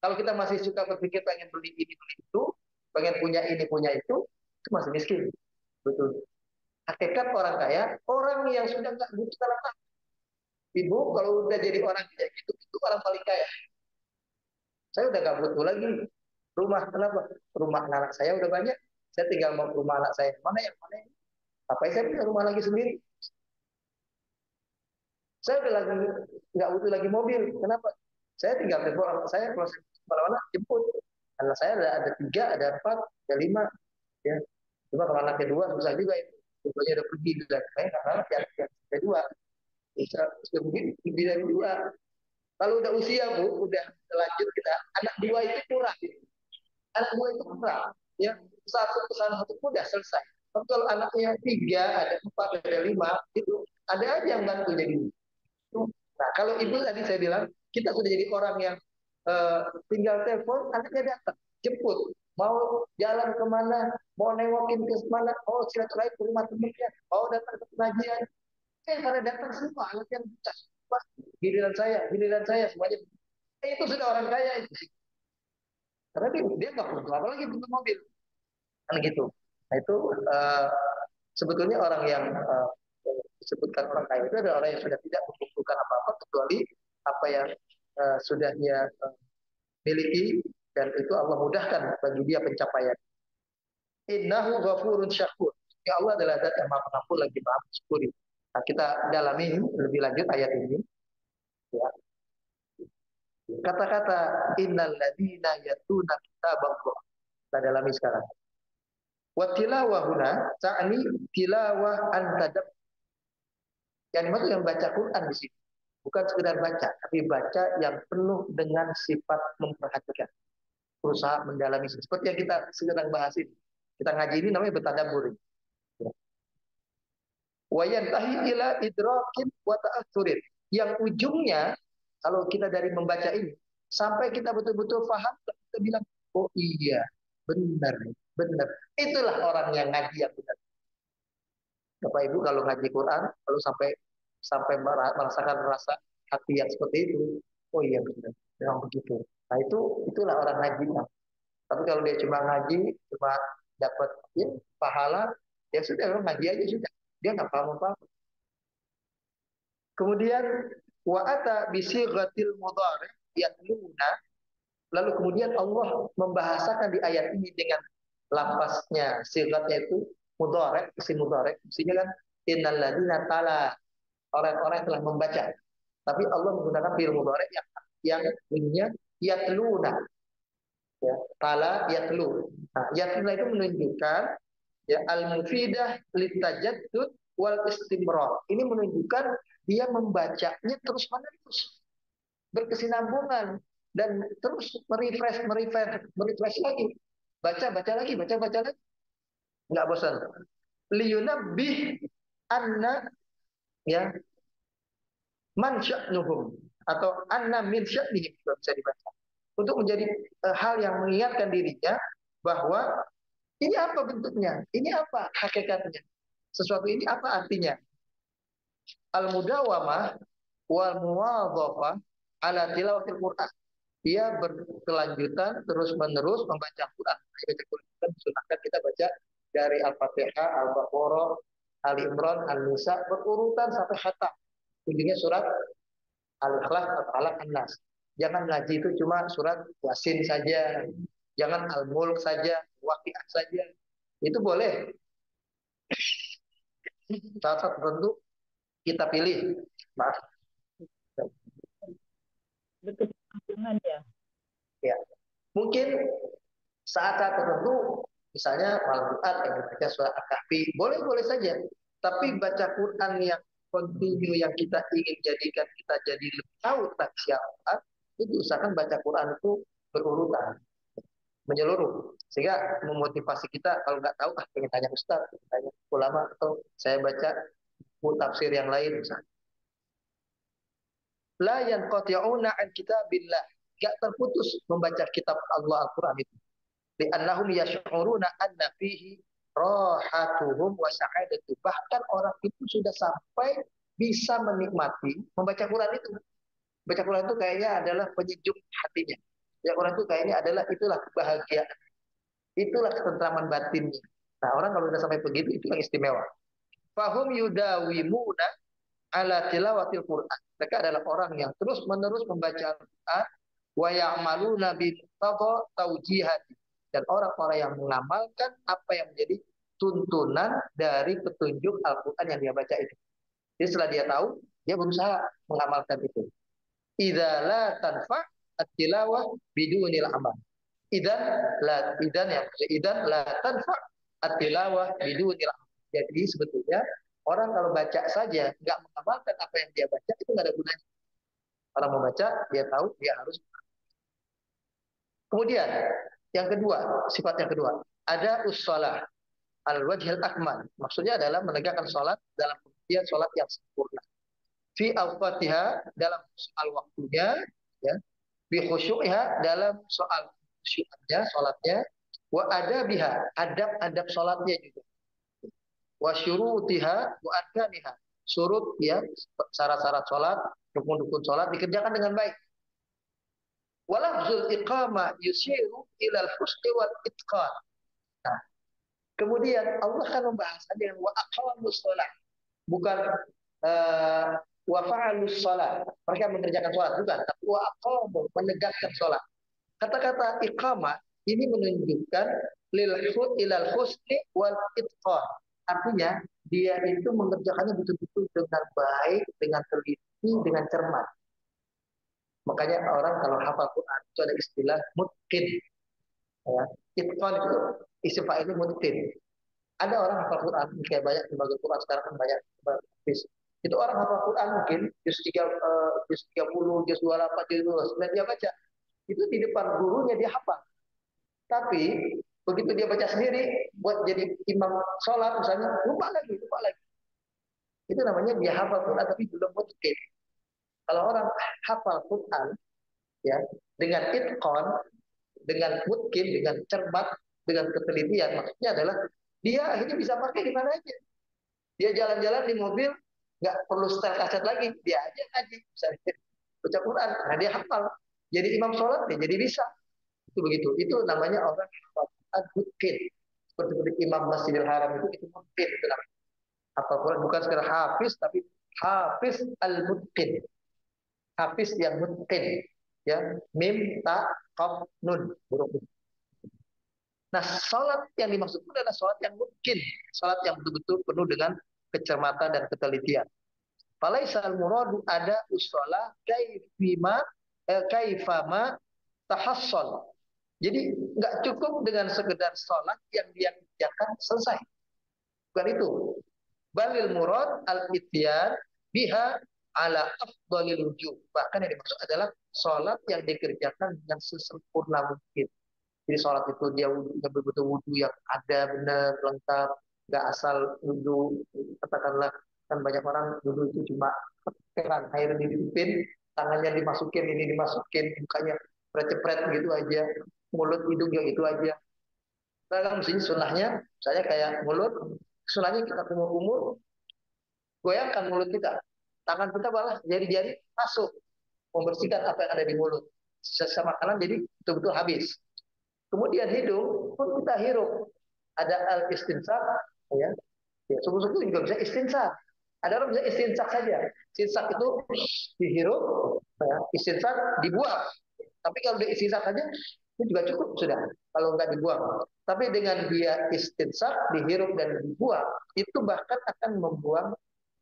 Kalau kita masih suka berpikir pengen beli ini, beli itu, pengen punya ini, punya itu masih miskin. Betul. Hakikat orang kaya, orang yang sudah nggak butuh apa. Ibu, kalau udah jadi orang kayak gitu, itu orang paling kaya. Saya udah nggak butuh lagi rumah. Kenapa? Rumah anak saya udah banyak. Saya tinggal mau rumah anak saya. Mana yang mana yang? Apa saya punya rumah lagi sendiri? Saya udah lagi nggak butuh lagi mobil. Kenapa? Saya tinggal telepon anak saya, kalau saya kemana-mana jemput. Anak saya ada 3, ada 4, ada 5. Ya. Cuma kalau anak kedua susah juga itu. Keduanya udah pergi juga. Saya nggak anak yang kedua. Bisa sudah begini, lebih dari 2. Kalau udah usia bu, udah lanjut kita. Anak 2 itu kurang. Anak 2 itu kurang. Ya, satu kesalahan satu pun udah selesai. Tapi kalau anaknya 3, ada 4, ada 5, itu ada aja yang bantu jadi. Nah, kalau ibu tadi saya bilang, kita sudah jadi orang yang tinggal telepon, anaknya datang, jemput, mau jalan kemana, mau nengokin ke mana, mau silaturahmi ke rumah temannya, mau datang ke pengajian, pada datang semua, anaknya bisa. Giliran saya semuanya. Itu sudah orang kaya itu. Karena dia nggak butuh apa lagi butuh mobil, kan gitu. Nah itu sebetulnya orang yang disebutkan orang kaya itu adalah orang yang sudah tidak membutuhkan apa-apa kecuali apa yang sudah dia miliki, dan itu Allah mudahkan bagi dia pencapaian. Innahu ghafurun syakur. Ya Allah adalah zat yang maha pengampun lagi maha mensyukuri. Nah, kita dalami lebih lanjut ayat ini. Ya. Kata-kata innal ladzina yatuna kitaballah. Kita dalami sekarang. Wa tilawah huna ta'ni tilawah an tadab. Yang dimaksud yang baca Quran di sini bukan sekedar baca, tapi baca yang penuh dengan sifat memperhatikan, berusaha mendalami, seperti yang kita sedang bahas ini. Kita ngaji ini namanya bertadabbur. Wa yantahi ila idrakin wa ta'assurin. Yang ujungnya kalau kita dari membaca ini sampai kita betul-betul paham, kita bilang, oh iya, benar, benar. Itulah orang yang ngaji yang benar. Bapak Ibu kalau ngaji Quran, kalau sampai merasakan rasa hati yang seperti itu, oh iya benar, memang begitu. Nah itulah orang ngaji. Tapi kalau dia cuma ngaji, cuma dapat ya, pahala, ya sudah, ngaji aja sudah. Dia nggak paham apa-apa. Kemudian wa ata bisighatil mudhari yatluna, lalu kemudian Allah membahasakan di ayat ini dengan lafaznya, sigatnya itu mudhari, isim mudhari. Isinya kan innal ladzina tala, orang-orang yang telah membaca. Tapi Allah menggunakan fi'il mudhari yang bunyinya yatluna. Ya, tala yatlu. Nah, yatluna itu menunjukkan ya al-mufidah litajaddud wal istimrar. Ini menunjukkan dia membacanya terus menerus, berkesinambungan, dan terus merefresh lagi, baca lagi, baca lagi, nggak bosan. Liyunabbih anna ya man sya'nuhum, atau anna min sya'nihim juga bisa dibaca, untuk menjadi hal yang mengingatkan dirinya bahwa Ini apa bentuknya? Ini apa hakikatnya? Sesuatu ini apa artinya? Al-mudawamah wal muwadhafah ala tilawatil Quran. Dia berkelanjutan terus-menerus membaca Quran. Baca Quran disunahkan kita baca dari Al-Fatihah, Al-Baqarah, Ali Imran, An-Nisa berurutan sampai khatam. Ujungnya surat Al-Ikhlas atau Al-Nas. Jangan ngaji itu cuma surat Yasin saja. Jangan Al-Mulk saja, Waqiah saja. Itu boleh. Saat tertentu kita pilih. Maaf. Berkesinambungan ya. Ya. Mungkin saat-saat tertentu, misalnya malam Jumat yang dibaca surat Al-Kahfi, boleh-boleh saja. Tapi baca Quran yang kontinu yang kita ingin jadikan kita jadi lebih tahu tentang siapa, itu usahakan baca Quran itu berurutan, menyeluruh. Sehingga memotivasi kita kalau nggak tahu, pengen tanya Ustaz, pengen tanya ulama, atau saya baca buku tafsir yang lain misalnya. La yanqati'una an kitabillah. Gak terputus membaca kitab Allah Al-Quran itu. Li'annahum yash'uruna anna fihi rahatuhum wa sa'adatu. Bahkan orang itu sudah sampai bisa menikmati membaca Quran itu. Baca Quran itu kayaknya adalah penyejuk hatinya. Baca Quran itu kayaknya adalah itulah kebahagiaan. Itulah ketentraman batinnya. Nah, orang kalau sudah sampai begitu itu yang istimewa. Fahum yudawimuna ala tilawatil Quran. Mereka adalah orang yang terus-menerus membaca Al-Quran wa ya'maluna bi taujihat, dan orang-orang yang mengamalkan apa yang menjadi tuntunan dari petunjuk Al-Quran yang dia baca itu. Jadi setelah dia tahu, dia berusaha mengamalkan itu. Idza la tanfa at-tilawah bidunil amal. Idan la tanfa at-tilawah bidunil amal. Jadi sebetulnya orang kalau baca saja nggak mengamalkan apa yang dia baca itu nggak ada gunanya. Orang membaca, dia tahu dia harus. Kemudian yang kedua, sifat yang kedua, ada ussalah al-wajhil akmal. Maksudnya adalah menegakkan sholat dalam pengertian sholat yang sempurna. Fi al-fatihah dalam soal waktunya, ya. Bi khusyu'ha dalam soal khusyuknya, sholatnya. Wa adabiha, adab-adab sholatnya juga. Wa syurutiha wa arkaniha. Surut, ya, syarat-syarat sholat, rukun-rukun sholat dikerjakan dengan baik. Walafzul iqamah yusiru ilal husni wal itqan. Nah, kemudian Allah kan membahas dengan wa aqamus shalah, bukan wa fa'alus shalah. Mereka mengerjakan sholat, bukan, tapi wa aqamu, menegakkan sholat. Kata-kata iqamah ini menunjukkan lil ilal husni wal itqan. Artinya dia itu mengerjakannya betul-betul dengan baik, dengan teliti, dengan cermat. Makanya orang kalau hafal Quran itu ada istilah mutqin. Ya. Itqan itu isim fa'ilnya mutqin. Ada orang hafal Quran, kayak banyak lembaga Quran sekarang kan banyak habis. Itu orang hafal Quran mungkin juz 30, juz 28, juz 29 dia baca. Itu di depan gurunya dia hafal. Tapi begitu dia baca sendiri buat jadi imam sholat misalnya, lupa lagi. Itu namanya dia hafal Quran tapi belum mutqin. Kalau orang hafal Quran, ya, dengan itqan, dengan mungkin, dengan cermat, dengan ketelitian, maksudnya adalah dia akhirnya bisa pakai di mana aja. Dia jalan-jalan di mobil nggak perlu setel kaset lagi, dia aja ngaji, misalnya baca Quran, nah dia hafal. Jadi imam sholat dia jadi bisa. Itu begitu. Itu namanya orang hafal Quran mungkin. Seperti imam Masjidil Haram itu mungkin. Hafal Quran bukan sekedar hafiz, tapi hafiz al-mutqin. Hafiz yang mungkin, ya, mim ta qaf nun, huruf. Nah, salat yang dimaksud adalah salat yang mungkin, salat yang betul-betul penuh dengan kecermatan dan ketelitian. Falaisal muradu ada usola kaifama tahassal. Jadi nggak cukup dengan sekedar salat yang dia kerjakan selesai. Bukan itu. Balil murad al-ityan biha ala afdalil wujud. Bahkan yang dimaksud adalah sholat yang dikerjakan dengan sesempurna mungkin. Jadi sholat itu dia wudhunya betul-betul wudhu yang ada benar lengkap, nggak asal wudhu. Katakanlah kan banyak orang wudhu itu cuma keran air ditutupin, tangannya dimasukin, ini dimasukin, mukanya cepret gitu aja, mulut hidung yang itu aja. Sekarang mestinya sunnahnya, saya kayak mulut, sunnahnya kita kumur-kumur, goyangkan mulut kita. Tangan kita balas, jari-jari masuk, membersihkan apa yang ada di mulut. Sisa makanan jadi betul-betul habis. Kemudian hidung pun kita hirup. Ada al-istinsaq, ya. Ya, subuh-subuh juga bisa istinsaq. Ada orang bisa istinsak saja. Istinsak itu dihirup, ya. Istinsak dibuang. Tapi kalau dia istinsak saja, itu juga cukup sudah. Kalau nggak dibuang. Tapi dengan dia istinsak, dihirup dan dibuang, itu bahkan akan membuang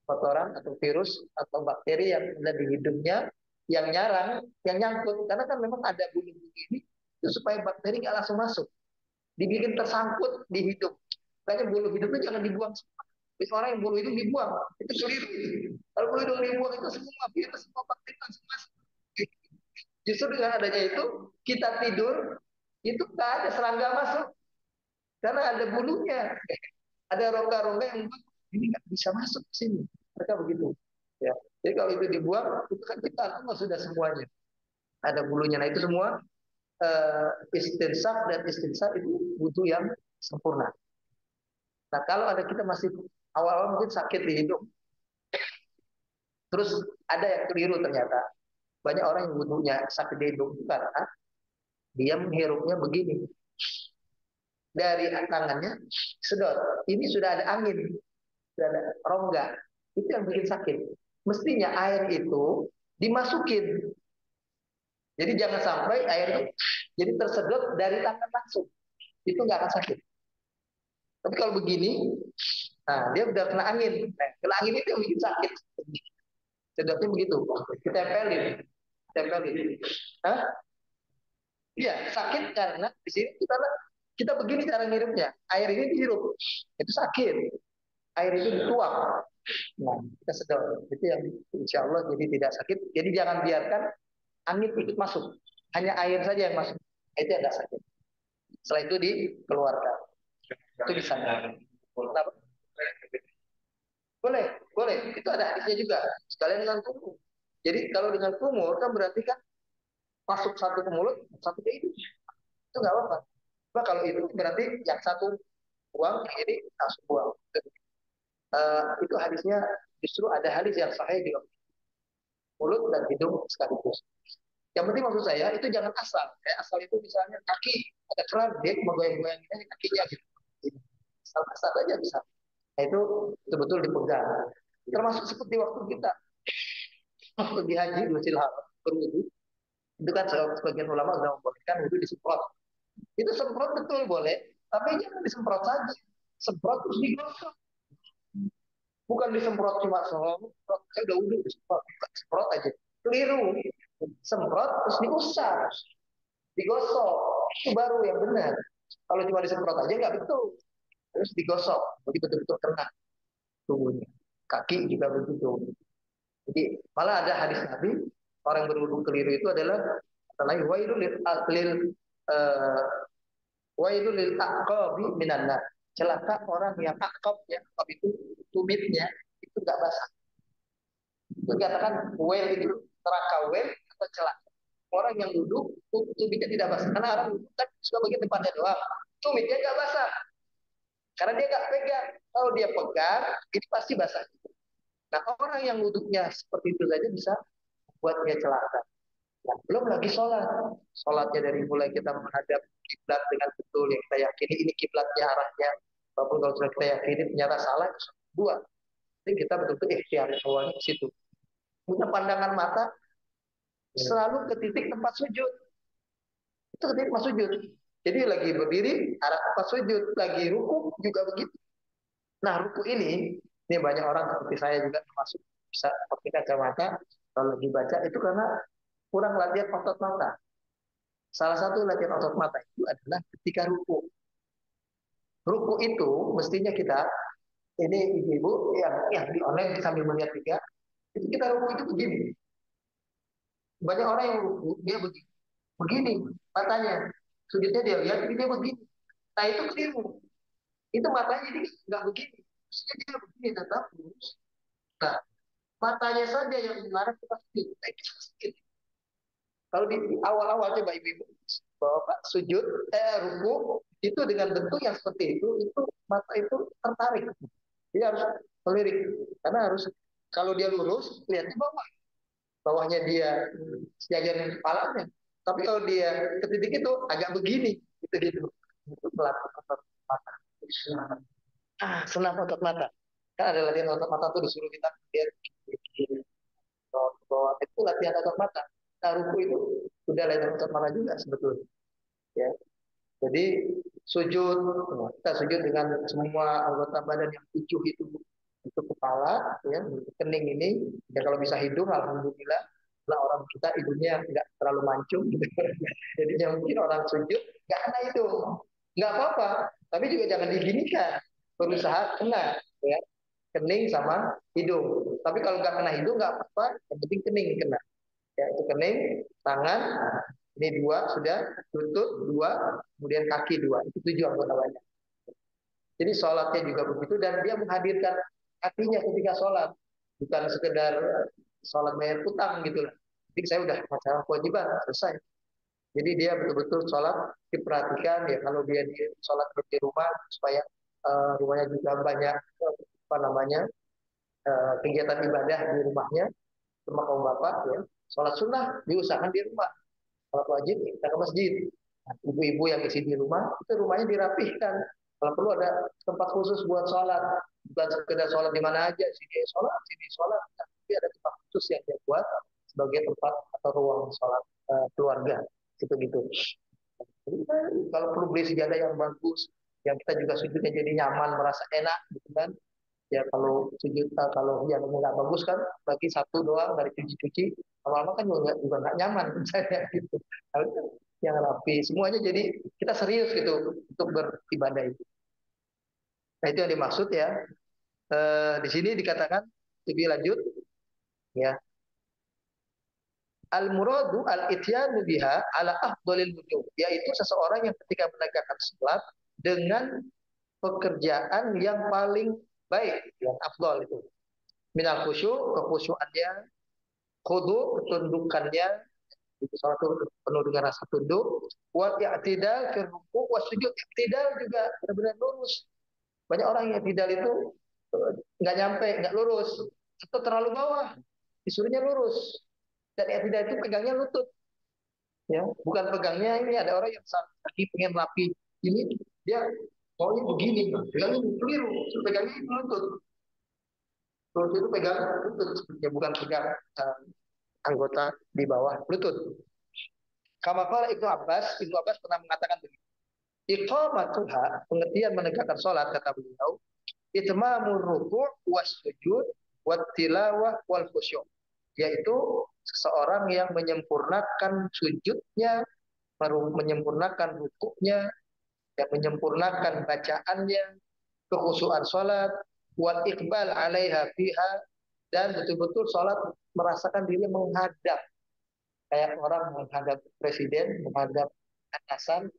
kotoran atau virus atau bakteri yang ada di hidungnya, yang nyarang, yang nyangkut. Karena kan memang ada bulu-bulu ini itu supaya bakteri nggak langsung masuk. Dibikin tersangkut di hidung. Makanya bulu hidung itu jangan dibuang semua. Bisa orang yang bulu hidung dibuang, itu keliru. Kalau bulu hidung dibuang itu semua virus, semua bakteri langsung masuk. Justru dengan adanya itu, kita tidur, itu nggak ada serangga masuk. Karena ada bulunya. Ada rongga-rongga yang ini nggak bisa masuk ke sini. Mereka begitu. Ya. Jadi kalau itu dibuang, itu kan kita semua sudah semuanya. Ada bulunya. Nah itu semua istinsak dan istinsak itu butuh yang sempurna. Nah kalau ada kita masih awal-awal mungkin sakit di hidung, terus ada yang keliru ternyata. Banyak orang yang butuhnya sakit di hidung karena dia menghirupnya begini. Dari tangannya sedot. Ini sudah ada angin, sudah ada rongga. Itu yang bikin sakit. Mestinya air itu dimasukin. Jadi jangan sampai air itu jadi tersedot dari tangan langsung. Itu nggak akan sakit. Tapi kalau begini, nah dia udah kena angin. Nah, kena angin itu yang bikin sakit. Sedotnya begitu. Ditempelin. Tempelin. Hah? Iya, sakit karena di sini kita begini cara ngirupnya. Air ini dihirup. Itu sakit. Air itu dituang. Nah, kita sedot. Itu yang insya Allah jadi tidak sakit. Jadi jangan biarkan angin ikut masuk. Hanya air saja yang masuk. Itu yang tidak sakit. Setelah itu dikeluarkan. Itu bisa. Kenapa? Boleh, boleh. Itu ada hadisnya juga. Sekalian dengan kumur. Jadi kalau dengan kumur kan berarti kan masuk satu ke mulut, satu ke hidung. Itu nggak apa-apa. Nah, kalau itu berarti yang satu buang, yang ini langsung buang. Itu hadisnya justru ada hadis yang sahih di mulut dan hidung sekaligus. Yang penting maksud saya itu jangan asal. Kayak asal itu misalnya kaki ada keran, dia menggoyang-goyang kakinya gitu. Asal-asal aja bisa. Nah, itu betul-betul dipegang. Termasuk seperti waktu kita waktu di haji Masjidil Haram berwudu, itu kan sebagian ulama sudah membolehkan wudu disemprot. Itu semprot betul boleh, tapi jangan disemprot saja. Semprot terus digosok. Bukan disemprot cuma semprot, saya udah wudu disemprot, semprot aja. Keliru. Semprot terus diusap, digosok. Itu baru yang benar. Kalau cuma disemprot aja nggak betul. Terus digosok, jadi betul-betul kena tubuhnya. Kaki juga begitu. Jadi malah ada hadis Nabi orang berwudu keliru itu adalah lagi wailul lil aqabi minan nar. Celaka orang yang akab, ya akab itu tumitnya itu nggak basah. Itu dikatakan wail itu neraka wail atau celaka. Orang yang duduk tumitnya tidak basah karena orang kan suka bagian depannya doang. Tumitnya nggak basah karena dia nggak pegang. Kalau dia pegang, ini pasti basah. Nah orang yang wudhunya seperti itu saja bisa buat dia celaka. Nah, belum lagi sholat. Sholatnya dari mulai kita menghadap kiblat dengan betul yang kita yakini ini kiblatnya arahnya. Walaupun kalau sudah kita yakini ternyata salah itu dua. Jadi kita betul-betul ikhtiar awalnya ke situ. Punya pandangan mata selalu ke titik tempat sujud. Itu ke titik tempat sujud. Jadi lagi berdiri arah tempat sujud, lagi ruku juga begitu. Nah ruku ini banyak orang seperti saya juga termasuk bisa pakai kacamata kalau lagi baca itu karena kurang latihan otot mata. Salah satu latihan otot mata itu adalah ketika ruku. Ruku itu mestinya kita, ini ibu-ibu yang di online sambil melihat juga, itu kita ruku itu begini. Banyak orang yang ruku, dia begini. Begini matanya. Sujudnya dia lihat, dia begini. Nah itu keliru. Itu matanya jadi nggak begini. Mestinya dia begini, tetap lurus. Nah, matanya saja yang mengarah ke sujud. Nah, itu sakit. Kalau di awal-awal coba ibu-ibu bapak sujud, ruku itu dengan bentuk yang seperti itu mata itu tertarik. Dia harus melirik karena harus kalau dia lurus lihat di bawah, bawahnya dia sejajar kepalanya. Tapi kalau dia ke titik itu agak begini, gitu itu melakukan otot mata. Senam otot mata. Kan ada latihan otot mata tuh disuruh kita lihat bahwa itu latihan otot mata. Nah, ruku itu sudah latihan otot mata juga sebetulnya. Ya. Jadi sujud, kita sujud dengan semua anggota badan yang 7 itu kepala, ya, kening ini, ya kalau bisa hidung, alhamdulillah. Lah orang kita hidungnya nggak terlalu mancung, gitu. Jadi mungkin orang sujud nggak kena hidung, nggak apa-apa, tapi juga jangan diginikan, berusaha kena, ya, kening sama hidung. Tapi kalau nggak kena hidung nggak apa-apa, yang penting kening kena. Ya, itu kening, tangan, ini 2 sudah, lutut 2, kemudian kaki 2, itu 7 anggota badan. Jadi sholatnya juga begitu dan dia menghadirkan hatinya ketika sholat, bukan sekedar sholat bayar utang gitu lah. Jadi saya udah masalah kewajiban selesai. Jadi dia betul-betul sholat diperhatikan ya kalau dia di sholat di rumah supaya rumahnya juga banyak apa namanya kegiatan ibadah di rumahnya, sama kaum bapak ya. Sholat sunnah diusahakan di rumah. Sholat wajib kita ke masjid. Nah, ibu-ibu yang isi di rumah itu rumahnya dirapihkan. Kalau perlu ada tempat khusus buat sholat, bukan sekedar sholat di mana aja, sini sholat, tapi ada tempat khusus yang dia buat sebagai tempat atau ruang sholat keluarga, gitu. Jadi, kalau perlu beli sejadah yang bagus, yang kita juga sujudnya jadi nyaman, merasa enak, gitu kan? Ya kalau sujud kalau yang nggak bagus kan bagi satu doang dari cuci-cuci lama-lama kan juga nggak nyaman misalnya gitu. Harus yang rapi semuanya jadi kita serius gitu untuk beribadah itu. Nah itu yang dimaksud ya. Di sini dikatakan lebih lanjut ya. Al muradu al ityanu biha ala afdalil wujuh, yaitu seseorang yang ketika menegakkan salat dengan pekerjaan yang paling baik, yang afdal itu. Minal khusyuk, kekhusyuannya, khudu, ketundukannya, itu salah satu penuh dengan rasa tunduk, wa i'tidal fi ruku' wa sujud. I'tidal juga benar-benar lurus. Banyak orang yang i'tidal itu nggak nyampe, nggak lurus, atau terlalu bawah, disuruhnya lurus. Dan i'tidal itu pegangnya lutut, ya, bukan pegangnya ini ada orang yang saat kaki pengen rapi ini dia maunya begini, pegangnya keliru, pegangnya lutut. Lutut itu pegang lutut, ya bukan pegang anggota di bawah lutut. Kama qala Ibnu Abbas pernah mengatakan begini. Iqamatuha, pengertian menegakkan sholat, kata beliau, itmamur ruku' was sujud wat tilawah wal khusyuk, yaitu seseorang yang menyempurnakan sujudnya, menyempurnakan rukuknya, yang menyempurnakan bacaannya, kekhusyuan sholat, wal iqbal alaiha fiha, dan betul-betul sholat merasakan diri menghadap kayak orang menghadap presiden, menghadap atasan,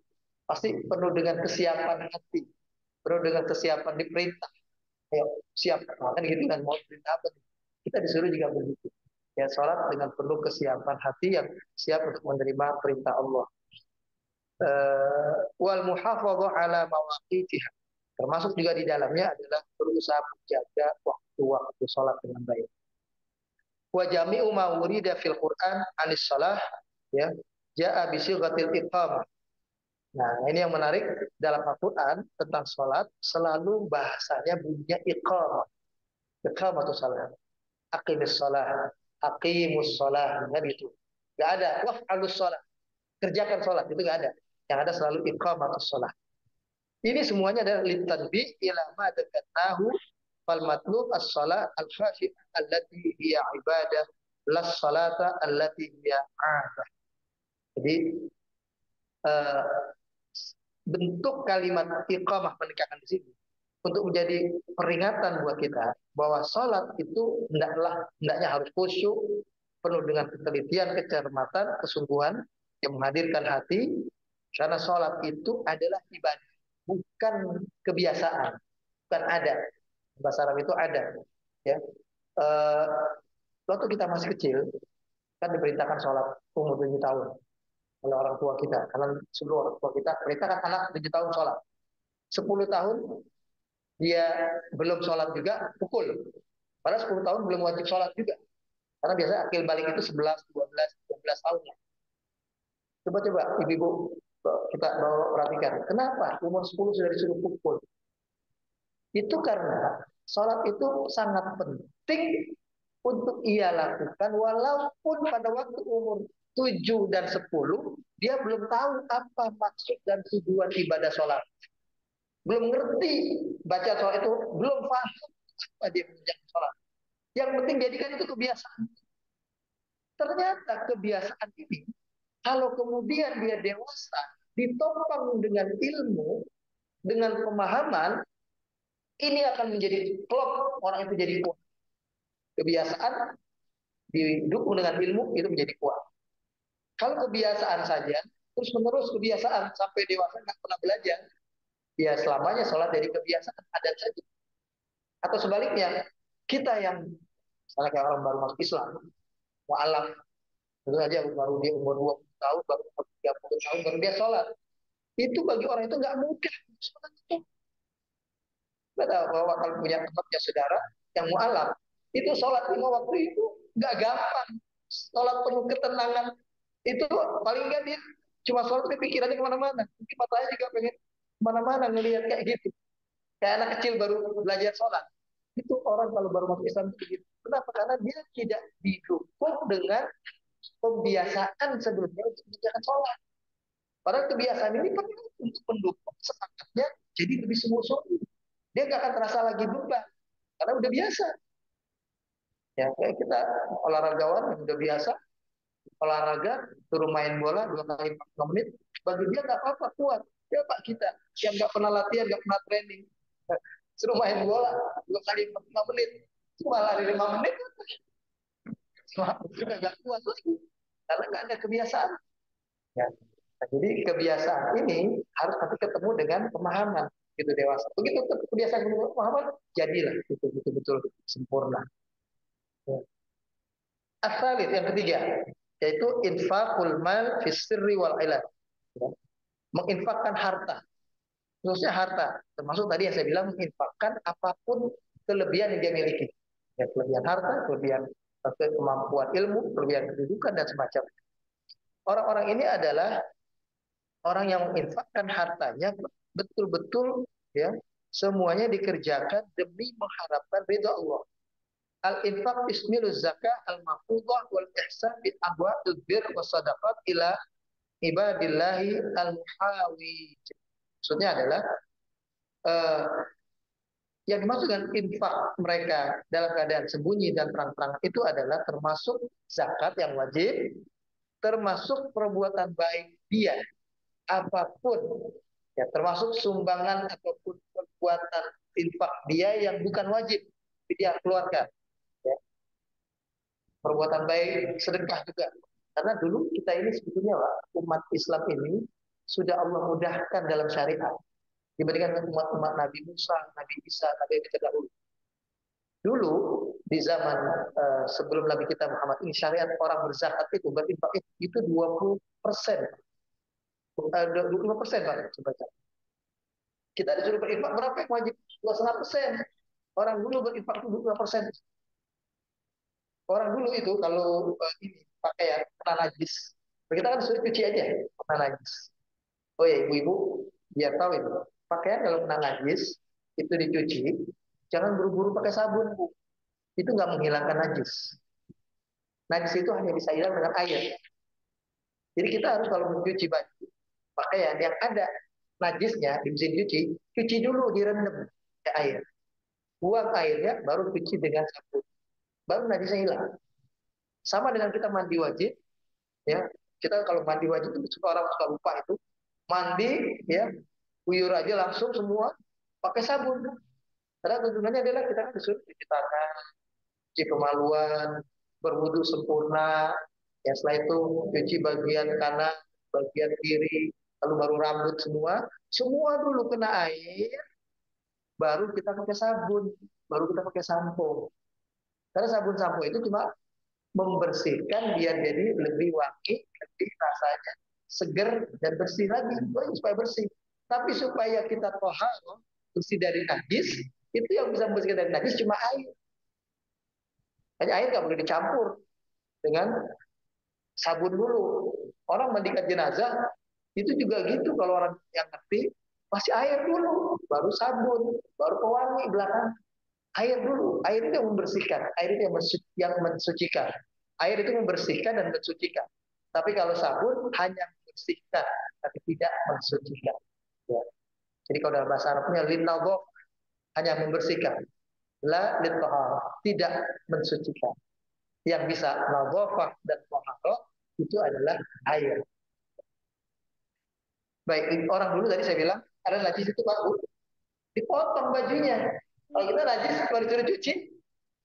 pasti penuh dengan kesiapan hati, penuh dengan kesiapan diperintah. Ayo, siap, kan gitu kan, mau perintah apa? Kita disuruh juga begitu. Ya, sholat dengan penuh kesiapan hati yang siap untuk menerima perintah Allah. Wal muhafadhah ala mawaqitiha. Termasuk juga di dalamnya adalah berusaha menjaga waktu-waktu sholat dengan baik. Wa jami'u ma wurida fil Qur'an anis shalah, ya, ja'a bi sighatil iqamah. Nah, ini yang menarik dalam Al-Qur'an tentang salat selalu bahasanya bunyinya iqamah. Iqamatus salat. Aqimis salat, aqimus salat, kan gitu. Enggak ada waf'alus salat. Kerjakan salat, itu enggak ada. Yang ada selalu iqamatus salat. Ini semuanya adalah litanbi ila ma dzakarahu fal matlub as-salat al-khashi allati hiya ibadah las salata allati hiya 'adah. Jadi bentuk kalimat iqamah menegakkan di sini untuk menjadi peringatan buat kita bahwa salat itu hendaknya harus khusyuk, penuh dengan ketelitian, kecermatan, kesungguhan yang menghadirkan hati, karena salat itu adalah ibadah, bukan kebiasaan, bukan ada. Bahasa Arab itu ada, ya. Waktu kita masih kecil kan diperintahkan sholat umur 7 tahun. Kalau orang tua kita, karena sebelum orang tua kita, mereka kan anak 7 tahun sholat. 10 tahun dia belum sholat juga, pukul. Padahal 10 tahun belum wajib sholat juga. Karena biasanya akil balik itu 11, 12, 13 tahun. Coba-coba ibu-ibu kita bawa perhatikan. Kenapa umur 10 sudah disuruh pukul? Itu karena sholat itu sangat penting untuk ia lakukan walaupun pada waktu umur 7 dan 10 dia belum tahu apa maksud dan tujuan ibadah sholat. Belum ngerti baca sholat itu, belum paham apa dia mengerjakan sholat. Yang penting jadikan itu kebiasaan. Ternyata kebiasaan ini kalau kemudian dia dewasa ditopang dengan ilmu, dengan pemahaman, ini akan menjadi klop, orang itu jadi kuat. Kebiasaan didukung dengan ilmu itu menjadi kuat. Kalau kebiasaan saja, terus menerus kebiasaan sampai dewasa nggak pernah belajar, ya selamanya sholat jadi kebiasaan adat saja. Atau sebaliknya, kita yang misalnya kayak orang baru masuk Islam, mu'alaf, tentu saja baru dia umur 20 tahun, baru umur 30 tahun, baru dia sholat. Itu bagi orang itu nggak mudah. Sholat itu. Kita bahwa kalau punya teman, punya saudara yang mu'alaf, itu sholat 5 waktu itu nggak gampang. Sholat penuh ketenangan, itu paling nggak dia cuma sholat tapi pikirannya kemana-mana. Mungkin matanya juga pengen kemana-mana ngelihat kayak gitu. Kayak anak kecil baru belajar sholat. Itu orang kalau baru masuk Islam itu begitu. Kenapa? Karena dia tidak didukung dengan pembiasaan sebelumnya untuk mengerjakan sholat. Padahal kebiasaan ini perlu untuk mendukung semangatnya jadi lebih sungguh-sungguh. Dia nggak akan terasa lagi beban karena udah biasa. Ya, kayak kita olahragawan yang udah biasa olahraga, suruh main bola 2 kali 45 menit, bagi dia nggak apa-apa, kuat. Ya Pak, kita yang nggak pernah latihan, nggak pernah training, suruh main bola 2 kali 45 menit, cuma lari 5 menit, cuma juga nggak kuat lagi, karena nggak ada kebiasaan. Ya. Nah, jadi kebiasaan ini harus nanti ketemu dengan pemahaman gitu dewasa. Begitu kebiasaan dengan pemahaman, jadilah itu betul-betul sempurna. Ya. Asalit yang ketiga, yaitu infaqul mal fis sirri wal ilal. Ya. Menginfakkan harta, khususnya harta, termasuk tadi yang saya bilang menginfakkan apapun kelebihan yang dia miliki. Ya, kelebihan harta, kelebihan kemampuan ilmu, kelebihan kedudukan dan semacamnya. Orang-orang ini adalah orang yang menginfakkan hartanya betul-betul ya semuanya dikerjakan demi mengharapkan ridha Allah. Al-infaq ismilu zakah al-mafruḍah wal ihsan bil abwa'il bir wa sadaqat ila ibadillahi al-muhawi. Maksudnya adalah uh, yang dimaksud dengan infak mereka dalam keadaan sembunyi dan terang-terangan itu adalah termasuk zakat yang wajib, termasuk perbuatan baik dia apapun, ya termasuk sumbangan ataupun perbuatan infak dia yang bukan wajib dia keluarkan. Ya. Perbuatan baik, sedekah juga. Karena dulu kita ini sebetulnya Pak, umat Islam ini sudah Allah mudahkan dalam syariat dibandingkan dengan umat-umat Nabi Musa, Nabi Isa, Nabi yang terdahulu. Dulu di zaman sebelum Nabi kita Muhammad ini syariat orang berzakat itu berinfak itu 20%, 25% Pak. Coba. Kita disuruh berinfak berapa yang wajib? 2,5%. Orang dulu berinfak itu 25%. Orang dulu itu kalau ini pakaian kena najis, kita kan suruh cuci aja kena najis. Oh ya ibu-ibu, biar tahu itu pakaian kalau kena najis itu dicuci, jangan buru-buru pakai sabun bu. Itu nggak menghilangkan najis. Najis itu hanya bisa hilang dengan air. Jadi kita harus kalau mencuci baju pakaian yang ada najisnya di mesin cuci, cuci dulu direndam ke air. Buang airnya, baru cuci dengan sabun. Baru najisnya hilang. Sama dengan kita mandi wajib, ya. Kita kalau mandi wajib itu suka orang suka lupa itu mandi, ya, uyur aja langsung semua pakai sabun. Karena tuntunannya adalah kita kan disuruh cuci tangan, cuci kemaluan, berwudu sempurna, ya setelah itu cuci bagian kanan, bagian kiri, lalu baru rambut semua dulu kena air, baru kita pakai sabun, baru kita pakai sampo. Karena sabun sampo itu cuma membersihkan biar jadi lebih wangi, lebih rasanya seger dan bersih lagi. Supaya bersih. Tapi supaya kita tohar, bersih dari najis, itu yang bisa membersihkan dari najis cuma air. Hanya air nggak boleh dicampur dengan sabun dulu. Orang mandikan jenazah itu juga gitu, kalau orang yang ngerti masih air dulu, baru sabun, baru pewangi belakang. Air dulu, air itu yang membersihkan, air itu yang mensucikan. Air itu membersihkan dan mensucikan. Tapi kalau sabun hanya membersihkan, tapi tidak mensucikan. Ya. Jadi kalau dalam bahasa Arabnya linnadhaf, hanya membersihkan. La littahar, tidak mensucikan. Yang bisa nadhafah dan taharah itu adalah air. Baik, orang dulu tadi saya bilang ada najis itu bagus, dipotong bajunya. Kalau kita najis baru disuruh cuci.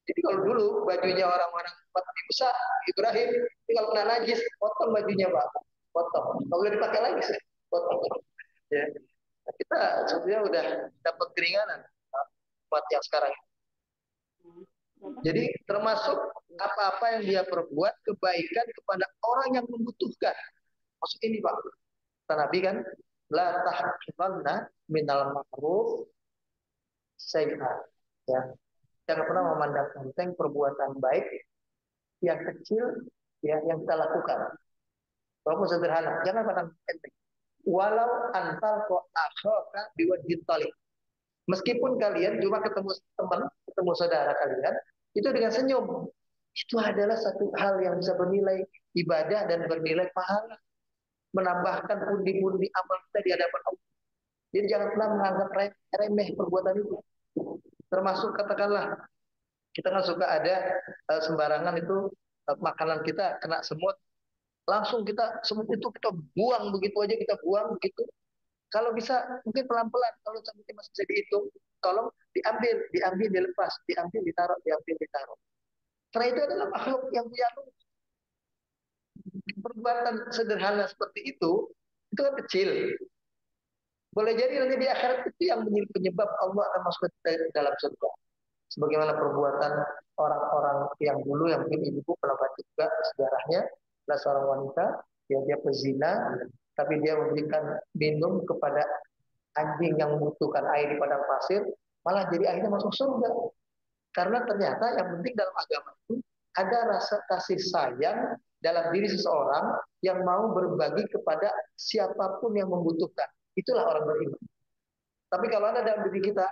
Jadi kalau dulu bajunya orang-orang Nabi Musa, Ibrahim, ini kalau kena najis, potong bajunya Pak, potong. Kalau boleh dipakai lagi, potong. Ya. Nah, kita sebenarnya udah dapat keringanan buat yang sekarang. Jadi termasuk apa-apa yang dia perbuat kebaikan kepada orang yang membutuhkan. Maksud ini Pak, kata Nabi kan, la tahqiranna minal ma'ruf sayyi'ah. Ya. Jangan pernah memandang enteng perbuatan baik yang kecil ya yang kita lakukan. Walaupun sederhana, jangan pandang enteng. Walau antal ko akhaka biwajhin talib. Meskipun kalian cuma ketemu teman, ketemu saudara kalian, itu dengan senyum. Itu adalah satu hal yang bisa bernilai ibadah dan bernilai pahala. Menambahkan pundi-pundi amal kita di hadapan Allah. Jadi jangan pernah menganggap remeh perbuatan itu. Termasuk katakanlah kita kan suka ada sembarangan itu makanan kita kena semut, langsung kita semut itu kita buang begitu aja, kita buang begitu. Kalau bisa mungkin pelan-pelan, kalau sampai masih bisa dihitung, tolong diambil dilepas, diambil ditaruh, diambil ditaruh. Karena itu adalah makhluk yang punya perbuatan sederhana seperti itu kan kecil. Boleh jadi nanti di akhirat itu yang menjadi penyebab Allah akan masuk ke dalam surga. Sebagaimana perbuatan orang-orang yang dulu, yang mungkin ibu pernah baca juga sejarahnya, adalah seorang wanita yang dia pezina, tapi dia memberikan minum kepada anjing yang membutuhkan air di padang pasir, malah jadi akhirnya masuk surga. Karena ternyata yang penting dalam agama itu ada rasa kasih sayang dalam diri seseorang yang mau berbagi kepada siapapun yang membutuhkan. Itulah orang beriman. Tapi kalau ada dalam diri kita,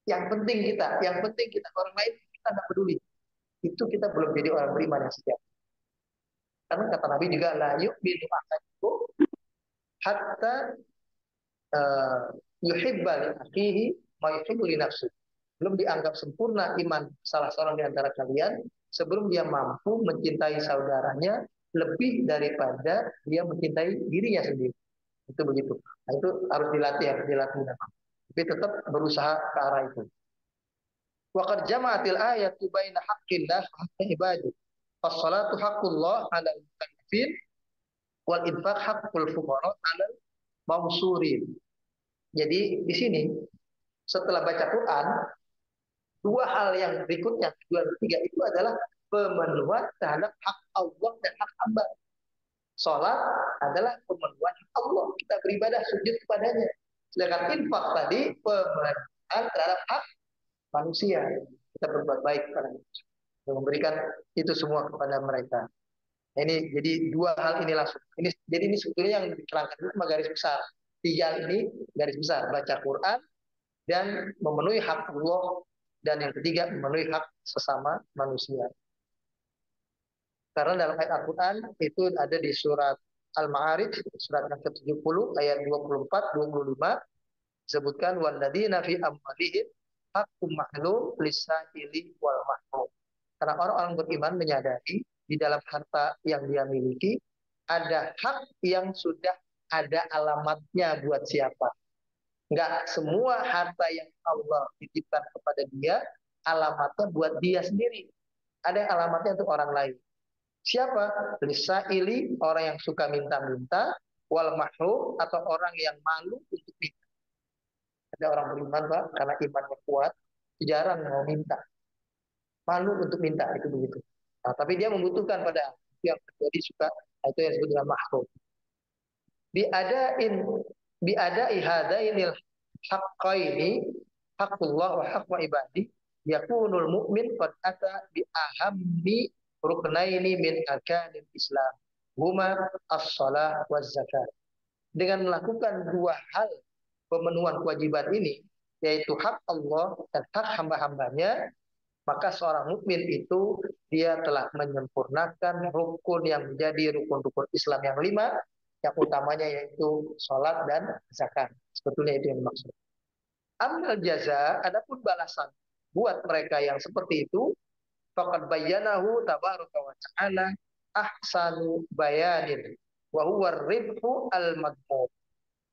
yang penting kita, orang lain kita nggak peduli. Itu kita belum jadi orang beriman yang sejati. Karena kata Nabi juga, la yu'minu ahadukum hatta yuhibba li akhihi ma yuhibbu li nafsihi. Belum dianggap sempurna iman salah seorang di antara kalian sebelum dia mampu mencintai saudaranya lebih daripada dia mencintai dirinya sendiri. Itu begitu. Nah, itu harus dilatih, tapi tetap berusaha ke arah itu. Wa qad jama'atil ayatu baina haqqillah wa haqqi ibadihi. As-salatu haqqullah 'alal mukallafin wal infaq haqqul fuqara 'alal mawsurin. Jadi di sini setelah baca Quran, dua hal yang berikutnya, kedua dan ketiga itu adalah pemenuhan terhadap hak Allah dan hak hamba. Sholat adalah pemenuhan hak Allah, kita beribadah sujud kepadanya. Sedangkan infak tadi pemenuhan terhadap hak manusia, kita berbuat baik kepada manusia, memberikan itu semua kepada mereka. Ini jadi dua hal ini langsung. Jadi ini sebetulnya yang diterangkan itu cuma garis besar. Tiga ini garis besar, baca Quran dan memenuhi hak Allah, dan yang ketiga memenuhi hak sesama manusia. Karena dalam ayat Al-Quran itu ada di surat Al-Ma'arij, surat yang ke-70 ayat 24-25, disebutkan walladzina fi amwalihim haqqum ma'lum lis-sa'ili wal mahrum. Karena orang-orang beriman menyadari di dalam harta yang dia miliki ada hak yang sudah ada alamatnya buat siapa. Enggak semua harta yang Allah titipkan kepada dia alamatnya buat dia sendiri. Ada yang alamatnya untuk orang lain. Siapa? Lisaili, orang yang suka minta-minta, wal mahrum, atau orang yang malu untuk minta. Ada orang beriman Pak, karena imannya kuat, jarang mau minta. Malu untuk minta, itu begitu. Nah, tapi dia membutuhkan pada yang terjadi suka, itu yang disebut dengan mahrum. Biadain biadai hadainil haqqaini haqqullah wa haqqu ibadi yakunul mu'min qad ata bi ahammi ruknaini min arkanil Islam huma as-shalah waz zakat. Dengan melakukan dua hal pemenuhan kewajiban ini, yaitu hak Allah dan hak hamba-hambanya, maka seorang mukmin itu dia telah menyempurnakan rukun yang menjadi rukun-rukun Islam yang 5, yang utamanya yaitu sholat dan zakat. Sebetulnya itu yang dimaksud. Amal jaza, adapun balasan buat mereka yang seperti itu, faqad bayyanahu tabaraka wa ta'ala ahsanu bayanin wa huwa ribhu al-madmum.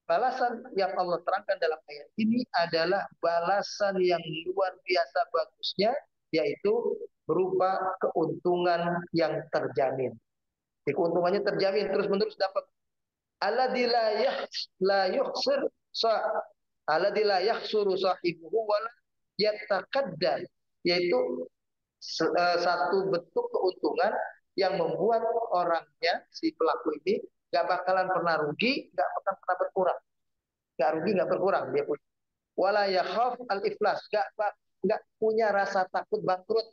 Balasan yang Allah terangkan dalam ayat ini adalah balasan yang luar biasa bagusnya, yaitu berupa keuntungan yang terjamin. Jadi keuntungannya terjamin terus-menerus dapat. Alladzi la yukhsir alladzi la yakhsuru sahibuhu wa la yataqaddar, yaitu satu bentuk keuntungan yang membuat orangnya, si pelaku ini, gak bakalan pernah rugi, gak akan pernah berkurang. Gak rugi, gak berkurang. Dia punya. Wala yakhaf al-iflas, gak punya rasa takut bangkrut.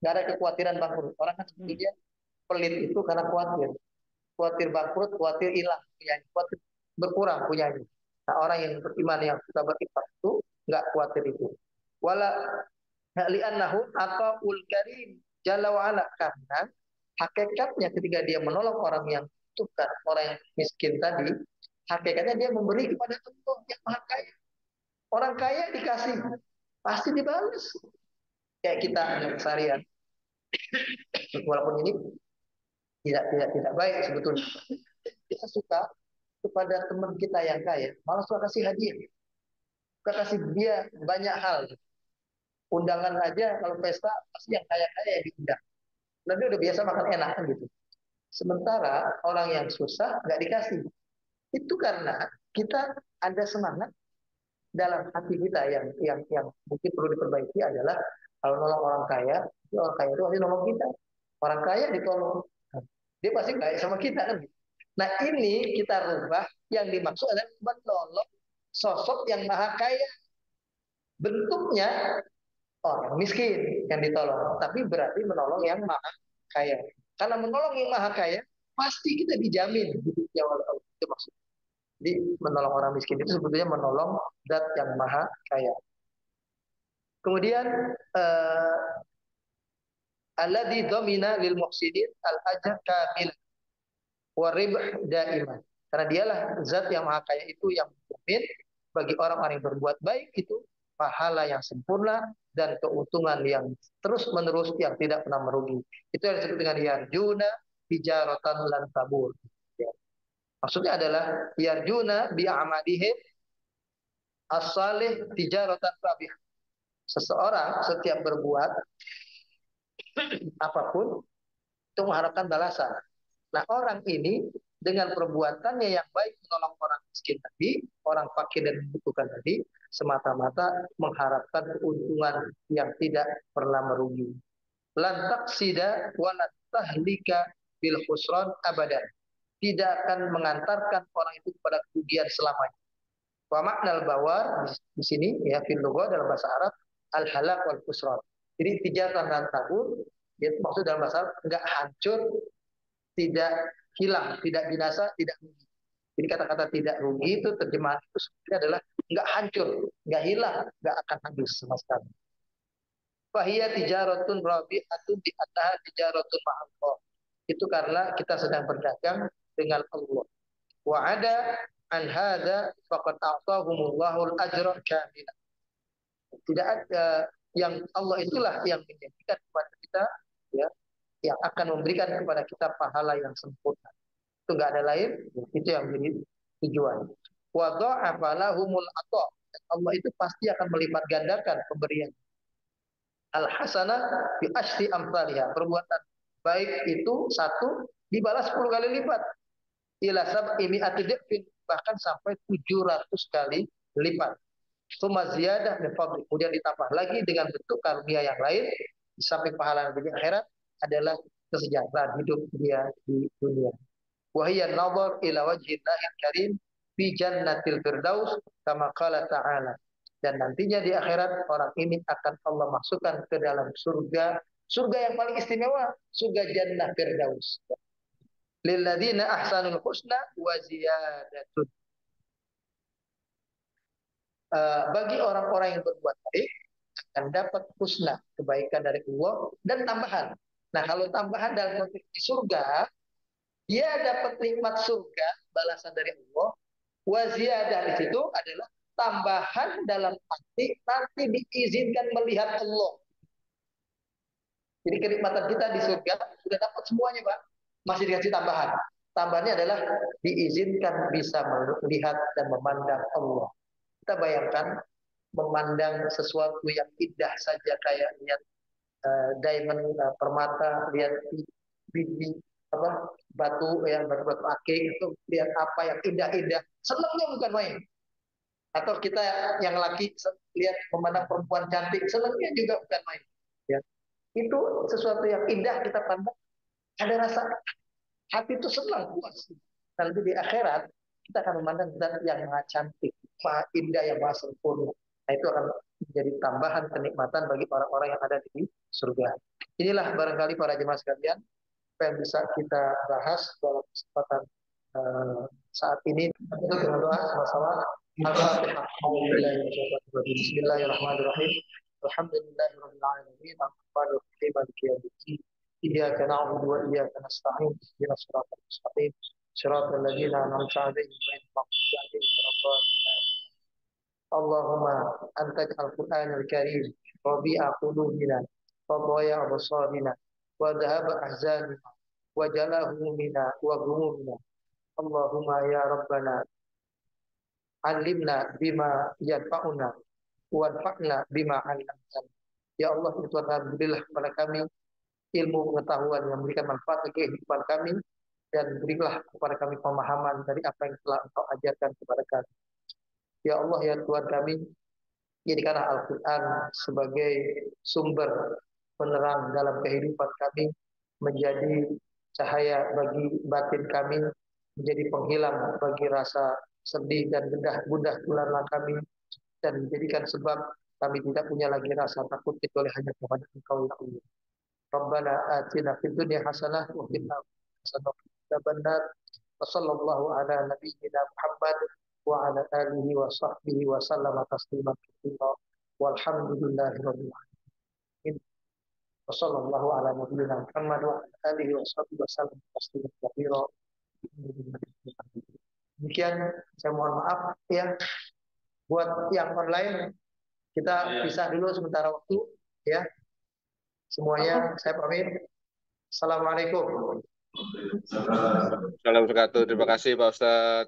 Gak ada kekhawatiran bangkrut. Orang kan sebetulnya pelit itu karena khawatir. Khawatir bangkrut, khawatir hilang punyanya, khawatir berkurang punyanya. Nah, orang yang beriman, yang suka beriman itu gak khawatir itu. Wala li'annahu ata'ul karim jalla wa ala, karena hakikatnya ketika dia menolong orang yang membutuhkan, orang yang miskin tadi, hakikatnya dia memberi kepada Allah yang maha kaya. Orang kaya dikasih pasti dibalas. Kayak kita seharian, walaupun ini tidak baik sebetulnya, kita suka kepada teman kita yang kaya, malah suka kasih hadiah, suka kasih dia banyak hal. Undangan aja kalau pesta pasti yang kaya-kaya yang diundang. Nanti udah biasa makan enak kan gitu. Sementara orang yang susah nggak dikasih. Itu karena kita ada semangat dalam hati kita yang mungkin perlu diperbaiki adalah kalau nolong orang kaya itu pasti nolong kita. Orang kaya ditolong, dia pasti kaya sama kita kan. Nah ini kita rubah, yang dimaksud adalah menolong sosok yang maha kaya. Bentuknya orang miskin yang ditolong, tapi berarti menolong yang maha kaya. Karena menolong yang maha kaya pasti kita dijamin hidupnya oleh Allah. Itu maksudnya. Jadi menolong orang miskin itu sebetulnya menolong zat yang maha kaya. Kemudian alladzi dhamina lil muhsinin al ajr kamil wa ribh daiman. Karena dialah zat yang maha kaya itu yang menjamin bagi orang-orang yang berbuat baik itu pahala yang sempurna dan keuntungan yang terus-menerus yang tidak pernah merugi. Itu yang disebut dengan yarjuna tijaratan lan tabur. Ya. Maksudnya adalah yarjuna bi amalihim as-salih tijaratan rabih. Seseorang setiap berbuat apapun itu mengharapkan balasan. Nah, orang ini dengan perbuatannya yang baik menolong orang miskin tadi, orang fakir dan membutuhkan tadi, semata-mata mengharapkan keuntungan yang tidak pernah merugi. Lantak sida walat tahlika bil khusran abadan. Tidak akan mengantarkan orang itu kepada kerugian selamanya. Wa maknal bawar di sini ya fil lugha dalam bahasa Arab al halak wal khusran. Jadi tijaratan dan tabur itu maksud dalam bahasa Arab enggak hancur, tidak hilang, tidak binasa, tidak rugi. Jadi kata-kata tidak rugi itu terjemahan itu sebenarnya adalah nggak hancur, nggak hilang, nggak akan habis sama sekali. Fahiyya tijaratun rabi'atun di annaha tijaratun ma'allah. Itu karena kita sedang berdagang dengan Allah. Wa ada an hadza faqad a'tahumullahu al-ajra kamilan. Tidak ada, yang Allah itulah yang menjadikan kepada kita ya, yang akan memberikan kepada kita pahala yang sempurna. Itu nggak ada lain, itu yang menjadi tujuan. Wa dha'afa lahumul ata. Allah itu pasti akan melipat gandakan pemberian. Al-hasanah bi asyri amsalihha. Perbuatan baik itu satu dibalas 10 kali lipat. Ila sab'i mi'ati dhifin, bahkan sampai 700 kali lipat. Tsumma ziyadah min fadli. Kemudian ditambah lagi dengan bentuk karunia yang lain di samping pahala yang di akhirat. adalah kesejahteraan hidup dia di dunia. Wahiyya nazar ila wajhillahil karim fi jannatil firdaus kama qala ta'ala. Dan nantinya di akhirat orang ini akan Allah masukkan ke dalam surga, surga yang paling istimewa, surga jannah firdaus. Lilladzina ahsanul husna wa ziyadatun. Bagi orang-orang yang berbuat baik akan dapat husna, kebaikan dari Allah dan tambahan. Nah, kalau tambahan dalam konteks di surga, dia dapat nikmat surga, balasan dari Allah. Wa ziyadah di situ adalah tambahan dalam arti nanti diizinkan melihat Allah. Jadi kenikmatan kita di surga sudah dapat semuanya, Pak. Masih dikasih tambahan. Tambahannya adalah diizinkan bisa melihat dan memandang Allah. Kita bayangkan memandang sesuatu yang indah saja kayak lihat diamond, permata, lihat biji apa batu yang batu akik itu, lihat apa yang indah-indah, senangnya bukan main. Atau kita yang laki lihat memandang perempuan cantik, senangnya juga bukan main. Ya. Itu sesuatu yang indah kita pandang, ada rasa hati itu senang, puas. Nanti di akhirat kita akan memandang zat yang maha cantik, maha indah, yang maha sempurna. Nah, itu akan menjadi tambahan kenikmatan bagi orang-orang yang ada di surga. Inilah barangkali para jemaah sekalian apa yang bisa kita bahas dalam kesempatan saat ini. Itu dengan doa sama-sama. Al-Fatihah. Bismillahirrahmanirrahim. Alhamdulillahirabbil alamin. Ar-Rahmanir Rahim. Maliki yaumiddin. Iyyaka na'budu wa iyyaka nasta'in. Ihdinas siratal mustaqim. Siratal ladzina an'amta 'alaihim ghairil maghdubi 'alaihim waladdallin. Allahumma antal Qur'anul Karim rabi'a qulubina wa dhaya absarina wa dhahaba ahzanina wa jala humumina wa ghumumina. Allahumma ya Rabbana alimna bima yanfa'una wanfa'na bima 'allamtana. Ya Allah, itu alhamdulillah kepada kami ilmu pengetahuan yang memberikan manfaat bagi kehidupan kami, dan berilah kepada kami pemahaman dari apa yang telah Engkau ajarkan kepada kami. Ya Allah, ya Tuhan kami, jadikanlah Al-Quran sebagai sumber penerang dalam kehidupan kami, menjadi cahaya bagi batin kami, menjadi penghilang bagi rasa sedih dan gundah gulana kami, dan menjadikan sebab kami tidak punya lagi rasa takut kecuali hanya kepada Engkau, ya Allah. Rabbana atina fid dunya hasanah wa fil akhirati hasanah wa qina adzabannar. Wa sallallahu ala nabiyyina Muhammad wa ala alihi wa sahbihi wa sallama tasliman katsira. Walhamdulillahi rabbil alamin. Wa sallallahu ala nabiyyina Muhammad wa ala alihi wa sahbihi wa sallama tasliman katsira. Demikian, saya mohon maaf ya buat yang online, kita pisah dulu sementara waktu ya. Semuanya saya pamit. Assalamualaikum. Salam wabarakatuh. Terima kasih Pak Ustadz.